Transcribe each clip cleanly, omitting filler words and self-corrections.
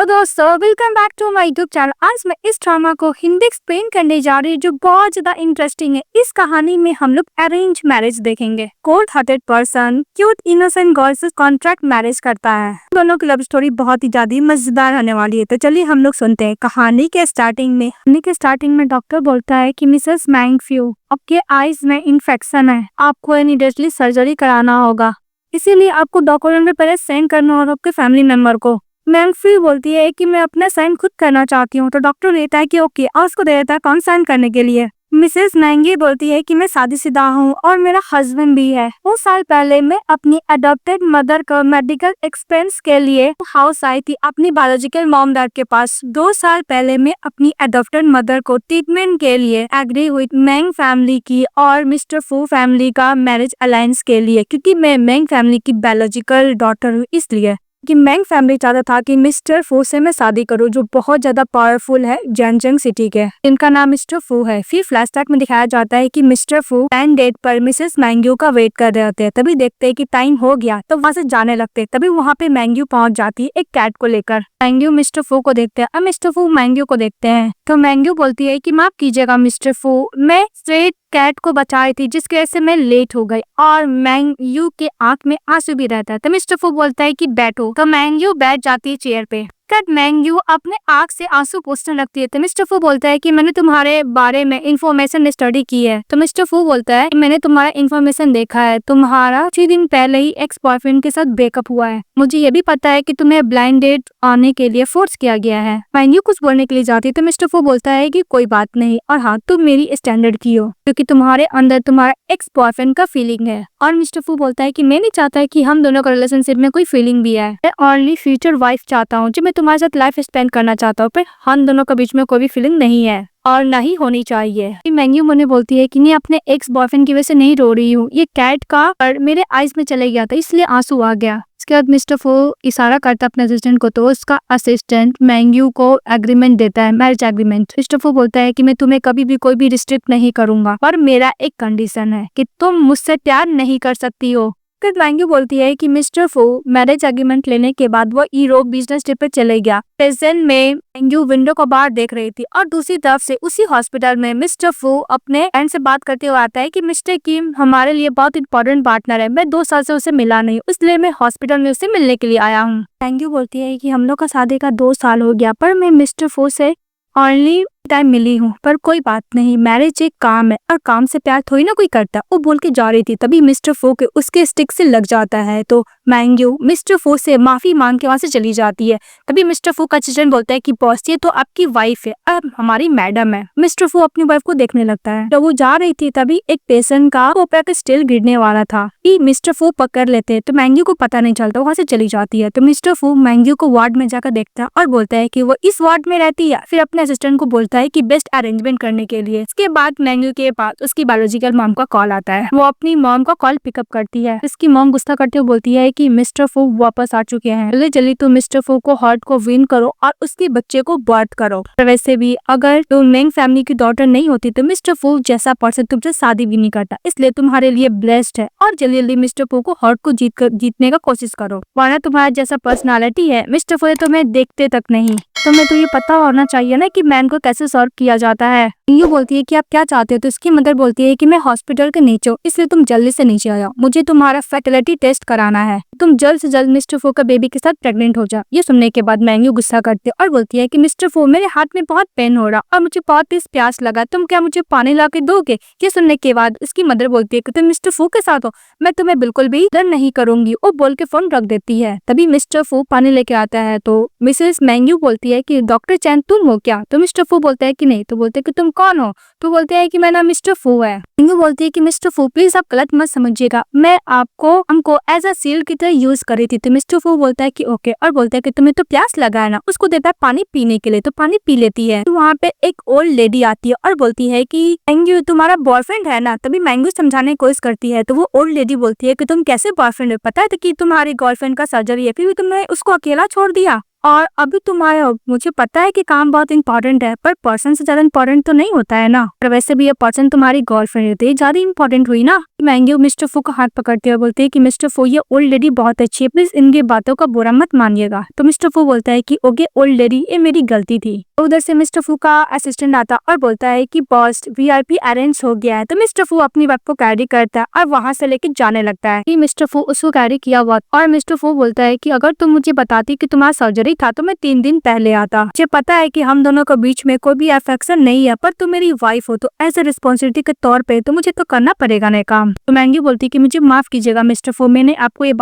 दोस्तों, welcome back to my YouTube channel. आज मैं इस ड्रामा को हिंदी एक्सप्लेन करने जा रही हूँ जो बहुत ज्यादा इंटरेस्टिंग है। इस कहानी में हम लोग अरेंज मैरिज देखेंगे। Cold hearted person cute innocent girl से कॉन्ट्रैक्ट मैरिज करता है। दोनों की लव स्टोरी बहुत ही ज्यादा मजेदार होने वाली है। तो चलिए हम लोग सुनते हैं। कहानी के स्टार्टिंग में डॉक्टर बोलता है कि मिसेस मैंगफ्यू, आपके आईज में इन्फेक्शन है, आपको इमीडिएटली सर्जरी कराना होगा, इसीलिए आपको डॉक्यूमेंट पहले सेंड करना होगा आपके फैमिली मेंबर को। मैंगफ्यू बोलती है कि मैं अपना साइन खुद करना चाहती हूँ। तो डॉक्टर कहता है कि ओके, और उसको दे देता है कौन साइन करने के लिए। मिसेस मैंगी बोलती है कि मैं शादीशुदा हूँ और मेरा हस्बैंड भी है। 2 साल पहले मैं अपनी अडॉप्टेड मदर को मेडिकल एक्सपेंस के लिए हाउस आई थी अपनी बायोलॉजिकल मॉम डैड के पास। 2 साल पहले मैं अपनी अडॉप्टेड मदर को ट्रीटमेंट के लिए एग्री हुई मैंग फैमिली की और मिस्टर फू फैमिली का मैरिज अलायंस के लिए, क्योंकि मैं मैंग फैमिली की बायोलॉजिकल डॉटर हूँ। इसलिए कि मैंग फैमिली चाहता था कि मिस्टर फू से मैं शादी करूं, जो बहुत ज्यादा पावरफुल है जेनजंग सिटी के। इनका नाम मिस्टर फू है। फिर फ्लैशबैक में दिखाया जाता है कि मिस्टर फू टाइम डेट पर मिसेस मैंग्यू का वेट कर रहे होते हैं। तभी देखते हैं कि टाइम हो गया तो वहां से जाने लगते। तभी वहां पे मैंग्यू पहुंच जाती है एक कैट को लेकर। मैंग्यू मिस्टर फू को देखते हैं और मिस्टर फू मैंग्यू को देखते हैं। तो मैंग्यू बोलती है कि माफ कीजिएगा मिस्टर फू, मैं स्ट्रेट कैट को बचाई थी जिसकी वजह से मैं लेट हो गई। और मैंग्यू के आंख में आंसू भी रहता है। तो मिस्टर फू बोलता है कि बैठो। तो मैंग्यू बैठ जाती है चेयर पे। कट मैंग्यू अपने आंख से आंसू पोंछने लगती है। तो मिस्टर फू बोलता है कि मैंने तुम्हारे बारे में इंफॉर्मेशन स्टडी की है। तो मिस्टर फू बोलता है मैंने तुम्हारा इंफॉर्मेशन देखा है, तुम्हारा 6 दिन पहले ही एक्स बॉयफ्रेंड के साथ ब्रेकअप हुआ है। मुझे ये भी पता है कि तुम्हें ब्लाइंड डेट आने के लिए फोर्स किया गया है। मैंग्यू कुछ बोलने के लिए जाती है तो मिस्टर फू बोलता है कि कोई बात नहीं, और हाँ तुम मेरी स्टैंडर्ड की हो क्योंकि तुम्हारे अंदर तुम्हारा एक्स बॉयफ्रेंड का फीलिंग है। और मिस्टर फू बोलता है कि मैं नहीं चाहता कि हम दोनों का रिलेशनशिप में कोई फीलिंग भी है। मैं ओनली फ्यूचर वाइफ चाहता हूँ, जो मैं तुम्हारे साथ लाइफ स्पेंड करना चाहता हूँ, पर हम दोनों के बीच में कोई भी फीलिंग नहीं है और नहीं होनी चाहिए। मैंग्यू मुझे बोलती है कि मैं अपने एक्स बॉयफ्रेंड की वजह से नहीं रो रही हूँ, ये कैट का पर मेरे आईज में चले गया था इसलिए आंसू आ गया। इसके बाद मिस्टर फू इशारा करता है अपने असिस्टेंट को, तो उसका असिस्टेंट मैंग्यू को एग्रीमेंट देता है, मैरिज एग्रीमेंट। मिस्टर फू बोलता है कि मैं तुम्हें कभी भी कोई भी रिस्ट्रिक्ट नहीं करूंगा, पर मेरा एक कंडीशन है कि तुम मुझसे प्यार नहीं कर सकती हो। फिर मैंग्यू बोलती है कि मिस्टर फू मैरिज एग्रीमेंट लेने के बाद वो यूरोप बिजनेस ट्रिप पे चले गया। प्रेजेंट में मैंग्यू विंडो को बाहर देख रही थी और दूसरी तरफ से उसी हॉस्पिटल में मिस्टर फू अपने फ्रेंड से बात करते हुए आता है कि मिस्टर किम हमारे लिए बहुत इंपॉर्टेंट पार्टनर है, मैं 2 साल से उसे मिला नहीं, इसलिए मैं हॉस्पिटल में उसे मिलने के लिए आया हूँ। मैंग्यू बोलती है कि हम लोग का शादी का 2 साल हो गया, पर मैं मिस्टर फू से ओनली टाइम मिली हूँ, पर कोई बात नहीं, मैरिज एक काम है और काम से प्यार थोड़ी ना कोई करता। वो बोल के जा रही थी तभी मिस्टर फू के उसके स्टिक से लग जाता है। तो मैंग्यू मिस्टर फू से माफी मांग के वहां से चली जाती है। तभी मिस्टर फू का असिस्टेंट बोलता है कि बॉस ये तो आपकी वाइफ है, अब हमारी मैडम है। मिस्टर फू अपनी वाइफ को देखने लगता है। जब वो जा रही थी तभी एक पेशेंट का पैर स्टील गिरने वाला था, मिस्टर फू पकड़ लेते हैं। तो मैंग्यू को पता नहीं चलता, वहां से चली जाती है। तो मिस्टर फू मैंग्यू को वार्ड में जाकर देखता है और बोलता है कि वो इस वार्ड में रहती है। फिर अपने असिस्टेंट को बोलता है कि बेस्ट अरेंजमेंट करने के लिए। इसके बाद मैंग्यू के पास उसकी बायोलॉजिकल मॉम का कॉल आता है। वो अपनी मॉम का कॉल पिकअप करती है। इसकी मॉम गुस्सा करते हुए बोलती है कि मिस्टर फू वापस आ चुके हैं, जल्दी जल्दी तुम मिस्टर फू को हार्ट को विन करो और उसके बच्चे को बर्थ करो। वैसे भी अगर तुम मैंग फैमिली की डॉटर नहीं होती तो मिस्टर फू जैसा पर्सन तुमसे शादी भी नहीं करता, इसलिए तुम्हारे लिए ब्लेस्ड है और जल्दी जल्दी मिस्टर फू को हार्ट को जीतने का कोशिश करो, वरना तुम्हारा जैसा पर्सनालिटी है मिस्टर फू तुम्हें देखते तक नहीं। तुम्हें तो ये पता होना चाहिए ना कि मैन को कैसे सर्व किया जाता है। यू बोलती है कि आप क्या चाहते हो। तो इसकी मदर बोलती है कि मैं हॉस्पिटल के नीचे हूँ, इसलिए तुम जल्दी से नीचे आ जाओ, मुझे तुम्हारा फर्टिलिटी टेस्ट कराना है, तुम जल्द से जल्द मिस्टर फू का बेबी के साथ प्रेग्नेंट हो जाओ। ये सुनने के बाद मैंग्यू गुस्सा करती है और बोलती है कि मिस्टर फू मेरे हाथ में बहुत पेन हो रहा और मुझे बहुत तेज प्यास लगा, तुम क्या मुझे पानी ला के दोगे। ये सुनने के बाद इसकी मदर बोलती है कि तुम मिस्टर फू के साथ हो, मैं तुम्हें बिल्कुल भी डर नहीं करूंगी। वो बोल के फोन रख देती है। तभी मिस्टर फू पानी लेके आता है। तो मिसेस मैंग्यू बोलती है कि डॉक्टर चैन तुम हो क्या। तो मिस्टर फू बोलता है कि नहीं। तो बोलते हैं कि तुम कौन हो। तो बोलते हैं कि मेरा नाम मिस्टर फू है। मैंग्यू बोलती है कि मिस्टर फू प्लीज आप गलत मत समझिएगा, मैं आपको हमको एज अ शील्ड की तरह यूज करी थी। तो मिस्टर फू बोलता है कि ओके, और बोलता है कि तुम्हें तो प्यास लगा है ना। उसको देता है पानी पीने के लिए, तो पानी पी लेती है। तो वहाँ पे एक ओल्ड लेडी आती है और बोलती है कि मैंग्यू तुम्हारा बॉयफ्रेंड है ना। तभी मैंग्यू समझाने की कोशिश करती है। तो वो ओल्ड लेडी बोलती है कि तुम कैसे बॉयफ्रेंड है, पता है कि तुम्हारी गर्लफ्रेंड का सर्जरी है, फिर भी तुमने उसको अकेला छोड़ दिया। और अभी तुम्हारा मुझे पता है कि काम बहुत इंपॉर्टेंट है, पर पर्सन से ज्यादा इंपॉर्टेंट तो नहीं होता है ना। और वैसे भी ये पर्सन तुम्हारी गर्लफ्रेंड है तो ये ज्यादा इंपॉर्टेंट हुई ना। मैंगो मिस्टर फू का हाथ पकड़ती है और बोलती है कि मिस्टर फू ये ओल्ड लेडी बहुत अच्छी है, प्लीज इनकी बातों का बुरा मत मानिएगा। तो मिस्टर फू बोलता है कि ओके ओल्ड लेडी, ये मेरी गलती थी। तो उधर से मिस्टर फू का असिस्टेंट आता और बोलता है कि बॉस वीआईपी अरेंज हो गया है। तो मिस्टर फू अपनी वाइफ को कैरी करता है और वहां से लेके जाने लगता है कि मिस्टर फू उसको कैरी किया हुआ। और मिस्टर फू बोलता है कि अगर तुम मुझे बताती कि तुम्हारा सर्जरी था तो मैं 3 दिन पहले आता। मुझे पता है कि हम दोनों के बीच में कोई भी अफेक्शन नहीं है, पर तुम मेरी वाइफ हो तो एज ए रिस्पॉन्सिबिलिटी के तौर पे तो मुझे तो करना पड़ेगा ना काम। तो मैंगी बोलती है कि मुझे माफ कीजिएगा मिस्टर फू, मैंने आपको ये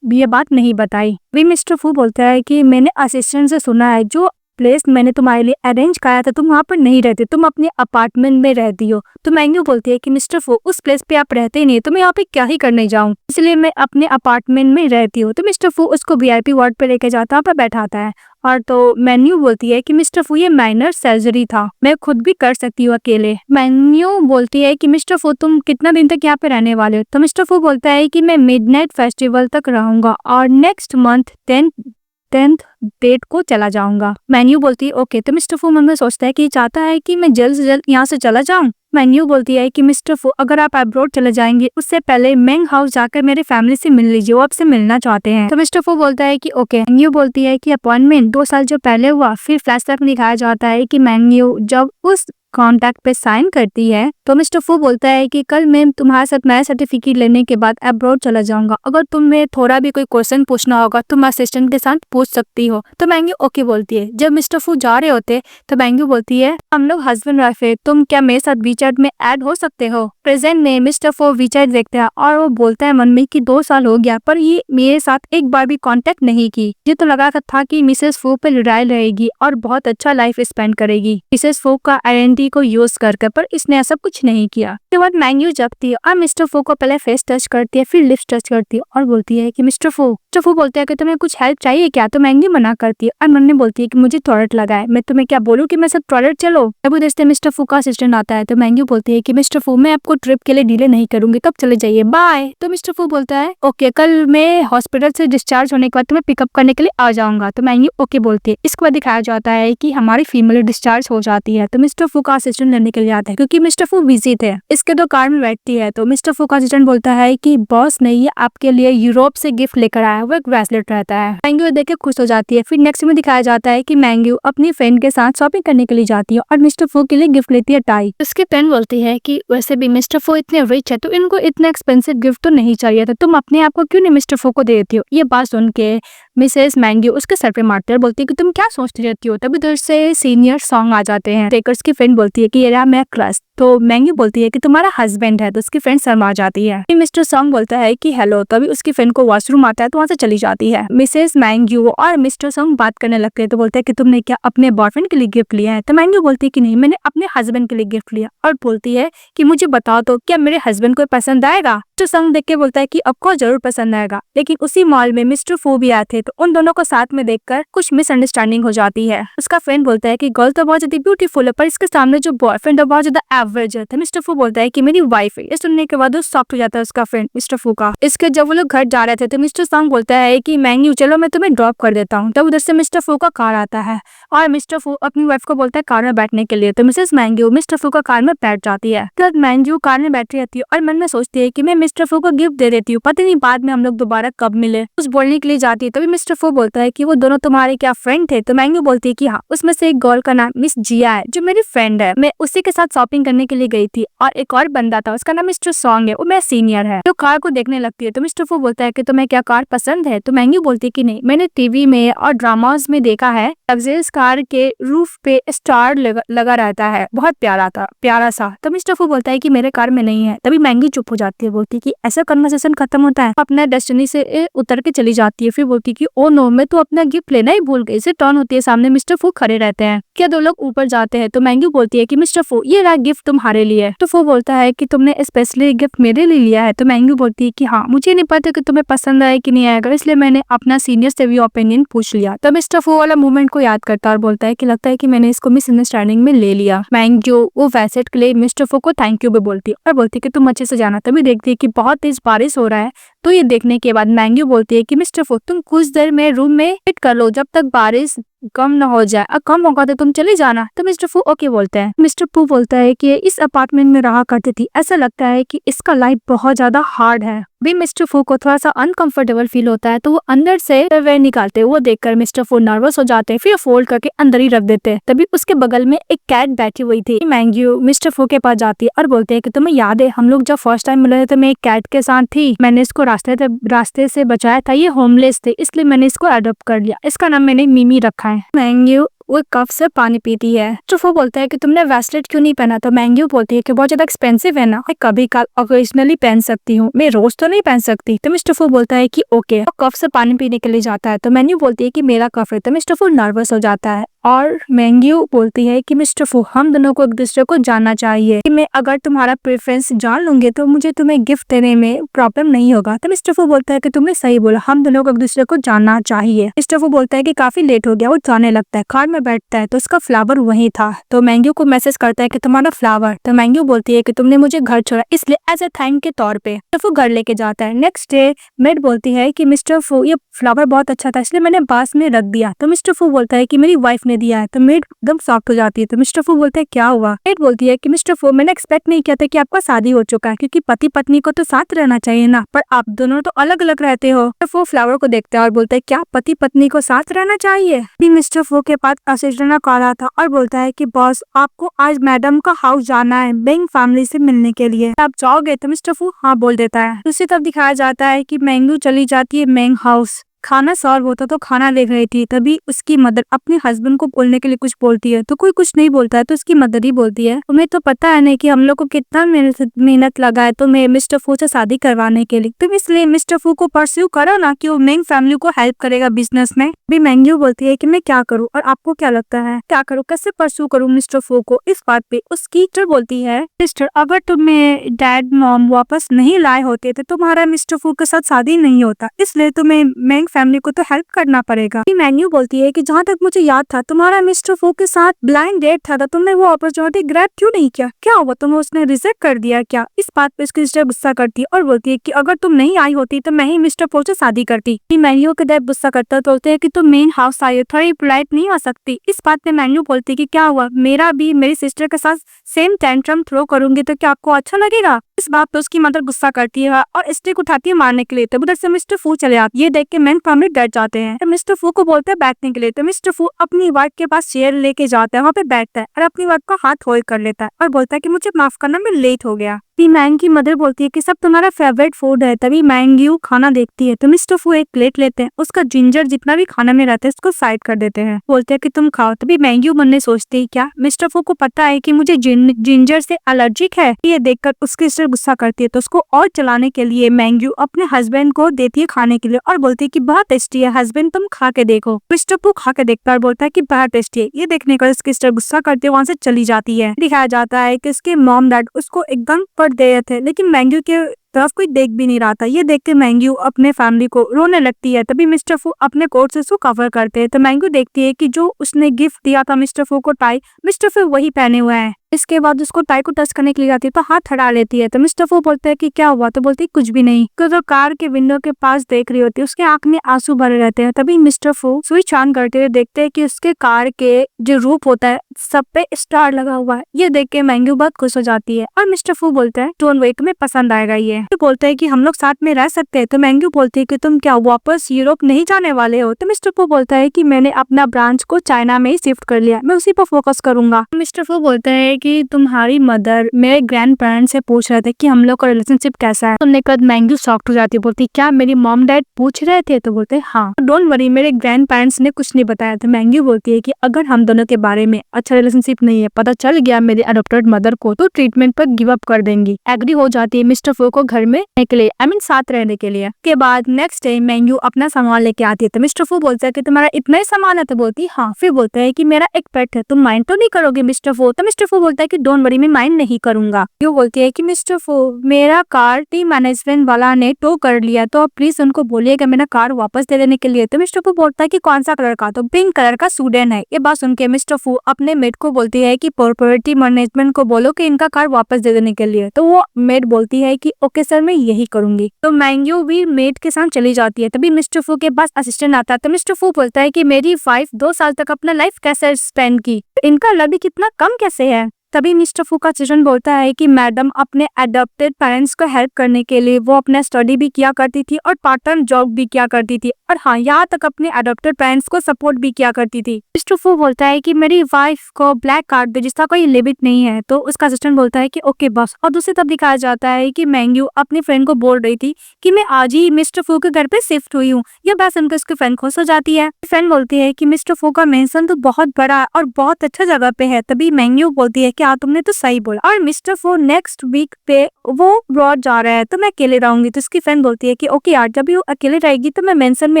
बात नहीं बताई। वी मिस्टर फू बोलता है कि मैंने असिस्टेंट से सुना है जो प्लेस मैंने तुम्हारे लिए अरेंज कराया था तुम वहाँ पर नहीं रहती, तुम अपने अपार्टमेंट में रहती हो। तो मैंगो बोलती है कि मिस्टर फू उस प्लेस पे आप रहते ही नहीं, तो मैं यहाँ पे क्या ही करने जाऊँ, इसलिए मैं अपने अपार्टमेंट में रहती हूँ। तो मिस्टर फू उसको वीआईपी वार्ड पे लेके जाता है, पर बैठाता है। और तो मेन्यू बोलती है कि मिस्टर फू ये माइनर सर्जरी था, मैं खुद भी कर सकती हूँ अकेले। मेन्यू बोलती है कि मिस्टर फू तुम कितना दिन तक यहाँ पे रहने वाले हो। तो मिस्टर फू बोलता है कि मैं मिडनाइट फेस्टिवल तक रहूंगा और नेक्स्ट मंथ 10th डेट को चला जाऊंगा। मेन्यू बोलती है ओके। तो मिस्टर फू मन में सोचता है कि चाहता है कि मैं जल्द से जल्द यहाँ से चला जाऊं। मेन्यू बोलती है कि मिस्टर फू अगर आप अब्रॉड चले जाएंगे उससे पहले मेंग हाउस जाकर मेरी फैमिली से मिल लीजिए, वो आपसे मिलना चाहते हैं। तो मिस्टर फू बोलता है कि ओके। मेन्यू बोलती है कि अपॉइंटमेंट 2 साल जो पहले हुआ। फिर फ्लैशबैक दिखाया जाता है कि मेन्यू जब उस कॉन्ट्रैक्ट पे साइन करती है तो मिस्टर फू बोलता है कि कल मैं तुम्हारे साथ नया सर्टिफिकेट लेने के बाद अब्रॉड चला जाऊंगा, अगर तुम्हें थोड़ा भी कोई क्वेश्चन पूछना होगा तुम असिस्टेंट के साथ पूछ सकती हो। तो मैंगी ओके बोलती है। जब मिस्टर फू जा रहे होते तो मैंगी बोलती है हम लोग हस्बैंड वाइफ है, तुम क्या मेरे साथ वीचैट में ऐड हो सकते हो। प्रेजेंट में मिस्टर फू वीचैट देखते हैं और वो बोलता है मन में कि 2 साल हो गया पर ये मेरे साथ एक बार भी कांटेक्ट नहीं की। ये तो लगा था कि मिसेस फू पे लड़ाई रहेगी और बहुत अच्छा लाइफ स्पेंड करेगी मिसेस फू का आइडेंटिटी को यूज करके, पर इसने ऐसा कुछ नहीं किया। उसके बाद मैंगी जगती है और मिस्टर फू को पहले फेस टच करती है, फिर लिप्स टच करती है और बोलती है कि मिस्टर फू बोलते हैं कि तुम्हें कुछ हेल्प चाहिए क्या। तो मैंगी मना करती है और मन में बोलती है कि मुझे टॉयलेट लगा है, मैं तुम्हें क्या बोलूं कि मैं सब टॉयलेट चलो। जब देखते मिस्टर फू का असिस्टेंट आता है तो मैंगी बोलती है कि मिस्टर फू मैं आपको ट्रिप के लिए डिले नहीं करूंगी, कब चले जाइए, बाय। तो मिस्टर फू बोलता है ओके, कल मैं हॉस्पिटल से डिस्चार्ज होने के बाद तुम्हें पिकअप करने के लिए आ जाऊंगा। तो मैंगी ओके बोलती है। इसके बाद दिखाया जाता है कि हमारी फीमेल डिस्चार्ज हो जाती है तो मिस्टर फू का असिस्टेंट लेने के लिए आता है क्योंकि मिस्टर फू बिजी थे। इसके 2 कार में बैठती है तो मिस्टर फू का असिस्टेंट बोलता है कि बॉस ने ये आपके लिए यूरोप से गिफ्ट लेकर आया, वो एक ब्रेसलेट रहता है। मैंगी देख के खुश हो जाती है। फिर नेक्स्ट में दिखाया जाता है कि मैंगी अपनी फ्रेंड के साथ शॉपिंग करने के लिए जाती है और मिस्टर फू के लिए गिफ्ट लेती है टाई। उसकी फ्रेंड बोलती है कि वैसे भी मिस्टर फू इतने रिच है तो इनको इतना एक्सपेंसिव गिफ्ट तो नहीं चाहिए था, तुम अपने आप को क्यों नहीं मिस्टर फू को देती हो। ये बात सुन के मिसेस मैंगी उसके सर पे मारती है और बोलती है कि तुम क्या सोचती रहती हो। तभी उधर से सीनियर सॉन्ग आ जाते हैं। टेकर्स की फ्रेंड बोलती है कि ये रहा मेरा क्रश। तो मैंगी बोलती है कि तुम्हारा हस्बैंड है तो उसकी फ्रेंड शर्मा जाती है। मिस्टर सॉन्ग बोलता है कि हेलो, तभी उसकी फ्रेंड को वॉशरूम आता है तो वहां से चली जाती है। मिसेस मैंगी और मिस्टर सॉन्ग बात करने लगते हैं तो बोलते हैं कि तुमने क्या अपने बॉयफ्रेंड के लिए गिफ्ट लिया है। तो मैंगी बोलती है कि नहीं, मैंने अपने हस्बैंड के लिए गिफ्ट लिया और बोलती है कि मुझे बताओ तो क्या मेरे हस्बैंड को पसंद आएगा। मिस्टर सॉन्ग देख के बोलता है कि आपको जरूर पसंद आएगा। लेकिन उसी मॉल में मिस्टर फू भी आए थे तो उन दोनों को साथ में देखकर कुछ मिसअंडरस्टैंडिंग हो जाती है। उसका फ्रेंड बोलता है कि गर्ल तो बहुत ज्यादा ब्यूटीफुल है पर इसके सामने जो बॉयफ्रेंड है बहुत ज्यादा एवरेज है। तो मिस्टर फू बोलता है कि मेरी वाइफ है। ये सुनने के बाद वो शॉक्ड हो जाता है उसका फ्रेंड मिस्टर फू का। इसके जब वो लोग घर जा रहे थे तो मिस्टर सॉन्ग बोलता है कि मैंगी चलो मैं तुम्हें ड्रॉप कर देता हूँ। तब उधर से मिस्टर फू का कार आता है और मिस्टर फू अपनी वाइफ को बोलता है कार में बैठने के लिए। तो मिसेस मैंगी मिस्टर फू का कार में बैठ जाती है। तब मैंगी कार में बैठी रहती है और मन में सोचती है कि मैं मिस्टर फू को गिफ्ट दे देती हूँ, पता नहीं बाद में हम लोग दोबारा कब मिले। उस बोलने के लिए जाती है तभी मिस्टर फू बोलता है कि वो दोनों तुम्हारे क्या फ्रेंड थे। तो मैंगी बोलती है कि हाँ, उसमें से एक गर्ल का नाम मिस जिया है जो मेरी फ्रेंड है, मैं उसी के साथ शॉपिंग करने के लिए गई थी और एक और बंदा था उसका नाम मिस्टर सॉन्ग है, वो मेरा सीनियर है। तो कार को देखने लगती है तो मिस्टर फू बोलता है कि तुम्हें क्या कार पसंद है। तो मैंगी बोलती है कि नहीं, मैंने टीवी में और ड्रामास में देखा है लग्जरियस कार के रूफ पे स्टार लगा रहता है, बहुत प्यारा सा। तो मिस्टर फू बोलता है कि मेरे कार में नहीं है। तभी मैंगी चुप हो जाती है, बोलती है कि ऐसा कन्वर्सेशन खत्म होता है, अपना डेस्टिनी से उतर के चली जाती है। फिर बोलती है कि ओ नो, मैं तो अपना गिफ्ट लेना ही भूल गई। इसे टर्न होती है, सामने मिस्टर फू खड़े रहते हैं। क्या 2 लोग ऊपर जाते हैं तो मैंगी बोलती है कि मिस्टर फू ये रहा गिफ्ट तुम्हारे लिए। तो फू बोलता है कि तुमने स्पेशली गिफ्ट मेरे लिए लिया है। तो मैंगी बोलती है कि हाँ, मुझे नहीं पता कि तुम्हें पसंद आए कि नहीं आएगा, इसलिए मैंने अपना सीनियर से भी ओपिनियन पूछ लिया। तो मिस्टर फू वाला मूवमेंट को याद करता है और बोलता है कि लगता है कि मैंने इसको मिसअंडरस्टैंडिंग में ले लिया। मैंगी वो वैसेट के लिए मिस्टर फू को थैंक यू भी बोलती है और बोलती है कि तुम अच्छे से जाना। तभी देखती है कि बहुत तेज बारिश हो रहा है तो ये देखने के बाद मैंग्यू बोलती है कि मिस्टर फू तुम कुछ देर में रूम में वेट कर लो जब तक बारिश कम न हो जाए, और कम होगा तो तुम चले जाना। तो मिस्टर फू ओके बोलते हैं। मिस्टर फू बोलता है कि इस अपार्टमेंट में रहा करती थी, ऐसा लगता है कि इसका लाइफ बहुत ज्यादा हार्ड है। भी मिस्टर फू को थोड़ा सा अनकंफर्टेबल फील होता है, तो वो अंदर से वे निकालते हैं। वो देखकर मिस्टर फू नर्वस हो जाते हैं, फिर फोल्ड करके अंदर ही रख देते हैं। तभी उसके बगल में एक कैट बैठी हुई थी। मैंग्यू मिस्टर फू के पास जाती है और बोलते हैं कि तुम्हें याद है हम लोग जब फर्स्ट टाइम मिले थे, मैं एक कैट के साथ थी, मैंने इसको रास्ते से बचाया था, ये होमलेस थे इसलिए मैंने इसको अडॉप्ट कर लिया, इसका नाम मैंने मिमी रखा है। मैंग्यू वो कप से पानी पीती है। मिस्टर फू बोलता है कि तुमने ब्रेसलेट क्यों नहीं पहना? तो मैंग्यू बोलती है कि बहुत ज्यादा एक्सपेंसिव है ना, मैं कभी कल ओकेजनली पहन सकती हूँ, मैं रोज तो नहीं पहन सकती। तो मिस्टर फू बोलता है कि ओके, तो कप से पानी पीने के लिए जाता है। तो मैंग्यू बोलती है कि मेरा कप है। तो मिस्टर फू नर्वस हो जाता है और मैंग्यू बोलती है कि मिस्टर फू हम दोनों को एक दूसरे को जानना चाहिए, कि मैं अगर तुम्हारा प्रेफरेंस जान लूंगी तो मुझे तुम्हें गिफ्ट देने में प्रॉब्लम नहीं होगा। तो मिस्टर फू बोलता है कि तुमने सही बोला, हम दोनों को एक दूसरे को जानना चाहिए। मिस्टर फू बोलता है कि काफी लेट हो गया, वो जाने लगता है। कार में बैठता है तो उसका फ्लावर वही था। तो मैंग्यू को मैसेज करता है कि तुम्हारा फ्लावर। तो मैंग्यू बोलती है कि तुमने मुझे घर छोड़ा इसलिए एज ए थैंक के तौर पे। मिस्टर फू घर लेके जाता है। नेक्स्ट डे मेड बोलती है कि मिस्टर फू ये फ्लावर बहुत अच्छा था इसलिए मैंने पास में रख दिया। तो मिस्टर फू बोलता है कि मेरी वाइफ ने दिया है। तो मेड एकदम शॉक्ड हो जाती है। तो मिस्टर फू बोलते हैं क्या हुआ? मेड बोलती है कि मिस्टर फू मैंने एक्सपेक्ट नहीं किया था कि आपका शादी हो चुका है, क्योंकि पति पत्नी को तो साथ रहना चाहिए ना, पर आप दोनों तो अलग अलग रहते हो। मिस्टर फू फ्लावर को देखता है और बोलता है क्या पति पत्नी को साथ रहना चाहिए? मिस्टर फू के पास असिस्टेंट कॉल आता और बोलता है कि बॉस आपको आज मैडम का हाउस जाना है बेंग फैमिली से मिलने के लिए, आप जाओगे? तो मिस्टर फू हाँ बोल देता है। दूसरी तरफ दिखाया जाता है कि मैंग्यू चली जाती है मेंग हाउस। खाना सर्व होता तो खाना ले रही थी, तभी उसकी मदर अपने हस्बैंड को बोलने के लिए कुछ बोलती है, तो कोई कुछ नहीं बोलता है, तो उसकी मदर ही बोलती है तुम्हें तो पता है नहीं कि हम लोग को कितना मेहनत लगा है तुम्हें मिस्टर फू से शादी करवाने के लिए, तुम इसलिए मिस्टर फू को परस्यू करो ना कि वो मेंग फैमिली को हेल्प करेगा बिजनेस में। भी मैंग्यू बोलती है कि मैं क्या करूँ और आपको क्या लगता है क्या करूँ, कैसे परस्यू करूँ मिस्टर फू को? इस बात पे उसकी सिस्टर बोलती है सिस्टर अगर तुम्हें डैड मॉम वापस नहीं लाए होते तो तुम्हारा मिस्टर फू के साथ शादी नहीं होता, इसलिए तुम्हें मेंग फैमिली को तो हेल्प करना पड़ेगा। मैन्यू बोलती है कि जहाँ तक मुझे याद था तुम्हारा मिस्टर फू के साथ ब्लाइंड डेट था, तुमने वो अपॉर्चुनिटी ग्रैब क्यों नहीं किया? क्या हुआ तुम्हें उसने रिजेक्ट कर दिया क्या? इस बात पे उसकी सिस्टर गुस्सा करती है और बोलती है कि अगर तुम नहीं आई होती तो मैं ही मिस्टर फू से शादी करती। मैन्यू के डैड गुस्सा करता है, बोलते हैं कि तुम मेन हाउस आई हो, थोड़ी पोलाइट नहीं आ सकती। इस बात पे मैन्यू बोलती है कि क्या हुआ, मेरा भी मेरी सिस्टर के साथ सेम टेंट्रम थ्रो करूंगी तो क्या आपको अच्छा लगेगा? इस बात पे उसकी मदर गुस्सा करती है और स्टिक उठाती है मारने के लिए, तो उधर से मिस्टर फू चले आते। ये देख के मेन फैमिली डर जाते हैं। तो मिस्टर फू को बोलते हैं बैठने के लिए, तो मिस्टर फू अपनी वाइफ के पास चेयर लेके जाता है, वहाँ पे बैठता है और अपनी वाइफ का हाथ होल्ड कर लेता है और बोलता है कि मुझे माफ करना मैं लेट हो गया। मैंग की मदर बोलती है कि सब तुम्हारा फेवरेट फूड है। तभी मैंग्यू खाना देखती है तो मिस्टर फू एक प्लेट लेते हैं, उसका जिंजर जितना भी खाना में रहता है उसको साइड कर देते हैं, बोलते हैं कि तुम खाओ। तभी मैंग्यू मन में सोचती है क्या मिस्टर फू को पता है कि मुझे जिंजर से एलर्जिक है? ये देखकर उसकी सिस्टर गुस्सा करती है, तो उसको और चलाने के लिए मैंग्यू अपने हस्बैंड को देती है खाने के लिए और बोलती है कि बहुत टेस्टी है हस्बैंड, तुम खा के देखो। मिस्टर फू खा के देखता है और बोलता है कि बहुत टेस्टी है। ये देखने पर उसकी सिस्टर गुस्सा करती है, वहां से चली जाती है। दिखाया जाता है कि उसके मॉम डैड उसको एकदम पर दे थे, लेकिन मैंग्यू के तरफ कोई देख भी नहीं रहा था। ये देख के मैंग्यू अपने फैमिली को रोने लगती है। तभी मिस्टर फू अपने कोट से उसको कवर करते हैं, तो मैंग्यू देखती है कि जो उसने गिफ्ट दिया था मिस्टर फू को टाई, मिस्टर फू वही पहने हुए हैं। इसके बाद उसको टाई को टच करने के लिए जाती है तो हाथ हटा लेती है, तो मिस्टर फू बोलते हैं कि क्या हुआ? तो बोलती है कुछ भी नहीं। तो कार के विंडो के पास देख रही होती है, उसके आंख में आंसू भरे रहते हैं। तभी मिस्टर फू स्विच ऑन करते हुए देखते हैं कि उसके कार के जो रूफ होता है सब पे स्टार लगा हुआ है। ये देख के मैंग्यू बहुत खुश हो जाती है और मिस्टर फू बोलते हैं डोंट वरी तुम्हें पसंद आएगा ये। तो बोलते हैं कि हम लोग साथ में रह सकते हैं। तो मैंग्यू बोलती है कि तुम क्या वापस यूरोप नहीं जाने वाले हो? तो मिस्टर फू बोलता है कि मैंने अपना ब्रांच को चाइना में ही शिफ्ट कर लिया, मैं उसी पर फोकस करूंगा। मिस्टर फू बोलते हैं कि तुम्हारी मदर मेरे ग्रैंड पेरेंट्स से पूछ रहे थे कि हम लोग का रिलेशनशिप कैसा है। सुनने के बाद मैंग्यू शॉक्ड हो जाती है, बोलती क्या मेरी मॉम डैड पूछ रहे थे? तो बोलते हाँ। डोंट वरी मेरे ग्रैंड पेरेंट्स ने कुछ नहीं बताया था। मैंग्यू बोलती है कि अगर हम दोनों के बारे में अच्छा रिलेशनशिप नहीं है, पता चल गया मेरी अडॉप्टेड मदर को, तो ट्रीटमेंट पर गिव अप कर देंगी। एग्री हो जाती है मिस्टर फू को घर में के लिए साथ रहने के लिए। के बाद नेक्स्ट डे मैंग्यू अपना सामान लेके आती है, तो मिस्टर फू बोलता है कि तुम्हारा इतना ही सामान है? तो बोलती हाँ। फिर बोलता है कि मेरा एक पेट है, तुम माइंड तो नहीं करोगे मिस्टर फू? तो मिस्टर फू बोलते बोलता है कि डोंट वरी, मैं माइंड नहीं करूंगा। क्यों बोलती है कि मिस्टर फू, मेरा कार टीम मैनेजमेंट वाला ने टो कर लिया, तो आप प्लीज उनको बोलिएगा मेरा कार वापस दे देने के लिए। तो मिस्टर फू बोलता है कि कौन सा कलर का? तो पिंक कलर का स्टूडेंट है। ये बात सुन के मिस्टर फू अपने मेट को बोलती है कि प्रॉपर्टी मैनेजमेंट को बोलो कि इनका कार वापस दे देने के लिए। तो वो मेट बोलती है कि ओके सर, मैं यही करूंगी। तो मैंग्यू भी मेट के साथ चली जाती है। तभी मिस्टर फू के पास असिस्टेंट आता है। तो मिस्टर फू बोलता है कि मेरी वाइफ 2 साल तक अपना लाइफ कैसे स्पेंड की, इनका लव भी कितना कम कैसे है। तभी मिस्टर फू का असिस्टेंट बोलता है कि मैडम अपने अडॉप्टेड पेरेंट्स को हेल्प करने के लिए वो अपना स्टडी भी किया करती थी और पार्ट टाइम जॉब भी किया करती थी, और हाँ, यहाँ तक अपने अडॉप्टेड पेरेंट्स को सपोर्ट भी किया करती थी। मिस्टर फू बोलता है कि मेरी वाइफ को ब्लैक कार्ड दे जिसका कोई लिमिट नहीं है। तो उसका असिस्टेंट बोलता है कि ओके बॉस। और दूसरी तरफ दिखाया जाता है कि मैंग्यू अपनी फ्रेंड को बोल रही थी कि मैं आज ही मिस्टर फू के घर पे शिफ्ट हुई हूँ। यह बात सुनकर उसकी फ्रेंड खुश हो जाती है। फ्रेंड बोलती है कि मिस्टर फू का मेंशन तो बहुत बड़ा है और बहुत अच्छा जगह पे है। तभी मैंग्यू बोलती है कि हाँ, तुमने तो सही बोला। और मिस्टर फू नेक्स्ट वीक पे वो ब्रॉड जा रहा है, तो मैं अकेले रहूंगी। तो उसकी फ्रेंड बोलती है कि ओके यार, जब भी वो अकेले रहेगी तो मैं मेंशन में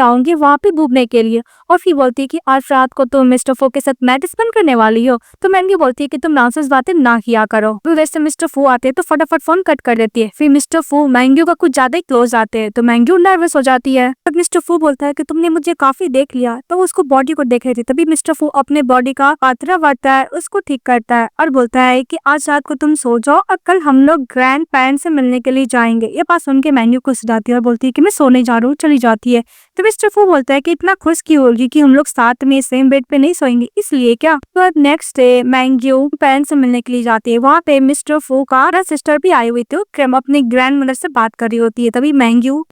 आऊंगी वहाँ पे घूमने के लिए। और फिर बोलती है कि आज रात को तुम मिस्टर फू के साथ मैच स्पेंड करने वाली हो। तो मैंग्यू बोलती है कि तुम नॉनसेंस बातें ना किया करो। तो वैसे मिस्टर फू आते हैं तो फटाफट फोन कट कर देती है। फिर मिस्टर फू मैंग्यू का कुछ ज्यादा ही क्लोज आते हैं, तो मैंग्यू नर्वस हो जाती है। तब मिस्टर फू बोलता है कि तुमने मुझे काफी देख लिया। तो वो उसको बॉडी को देख रही थी। तभी मिस्टर फू अपने बॉडी का पात्रा बढ़ता है, उसको ठीक करता है और बोलता है कि आज रात को तुम सो जाओ और कल हम लोग ग्रैंड पेरेंट्स से मिलने के लिए जाएंगे। ये बात सुन के मैंग्यू खुश हो जाती है और बोलती है कि मैं सोने जा रहा हूँ, चली जाती है। तो मिस्टर फू बोलता है कि इतना खुश क्यों होगी कि हम लोग साथ में सेम बेड पे नहीं सोएंगे, इसलिए क्या। तो नेक्स्ट डे मैंग्यू पेरेंट्स से मिलने के लिए जाती है। वहाँ पे मिस्टर फू का सिस्टर भी आई हुई थी, अपनी ग्रैंड मदर से बात कर रही होती है। तभी मैंग्यू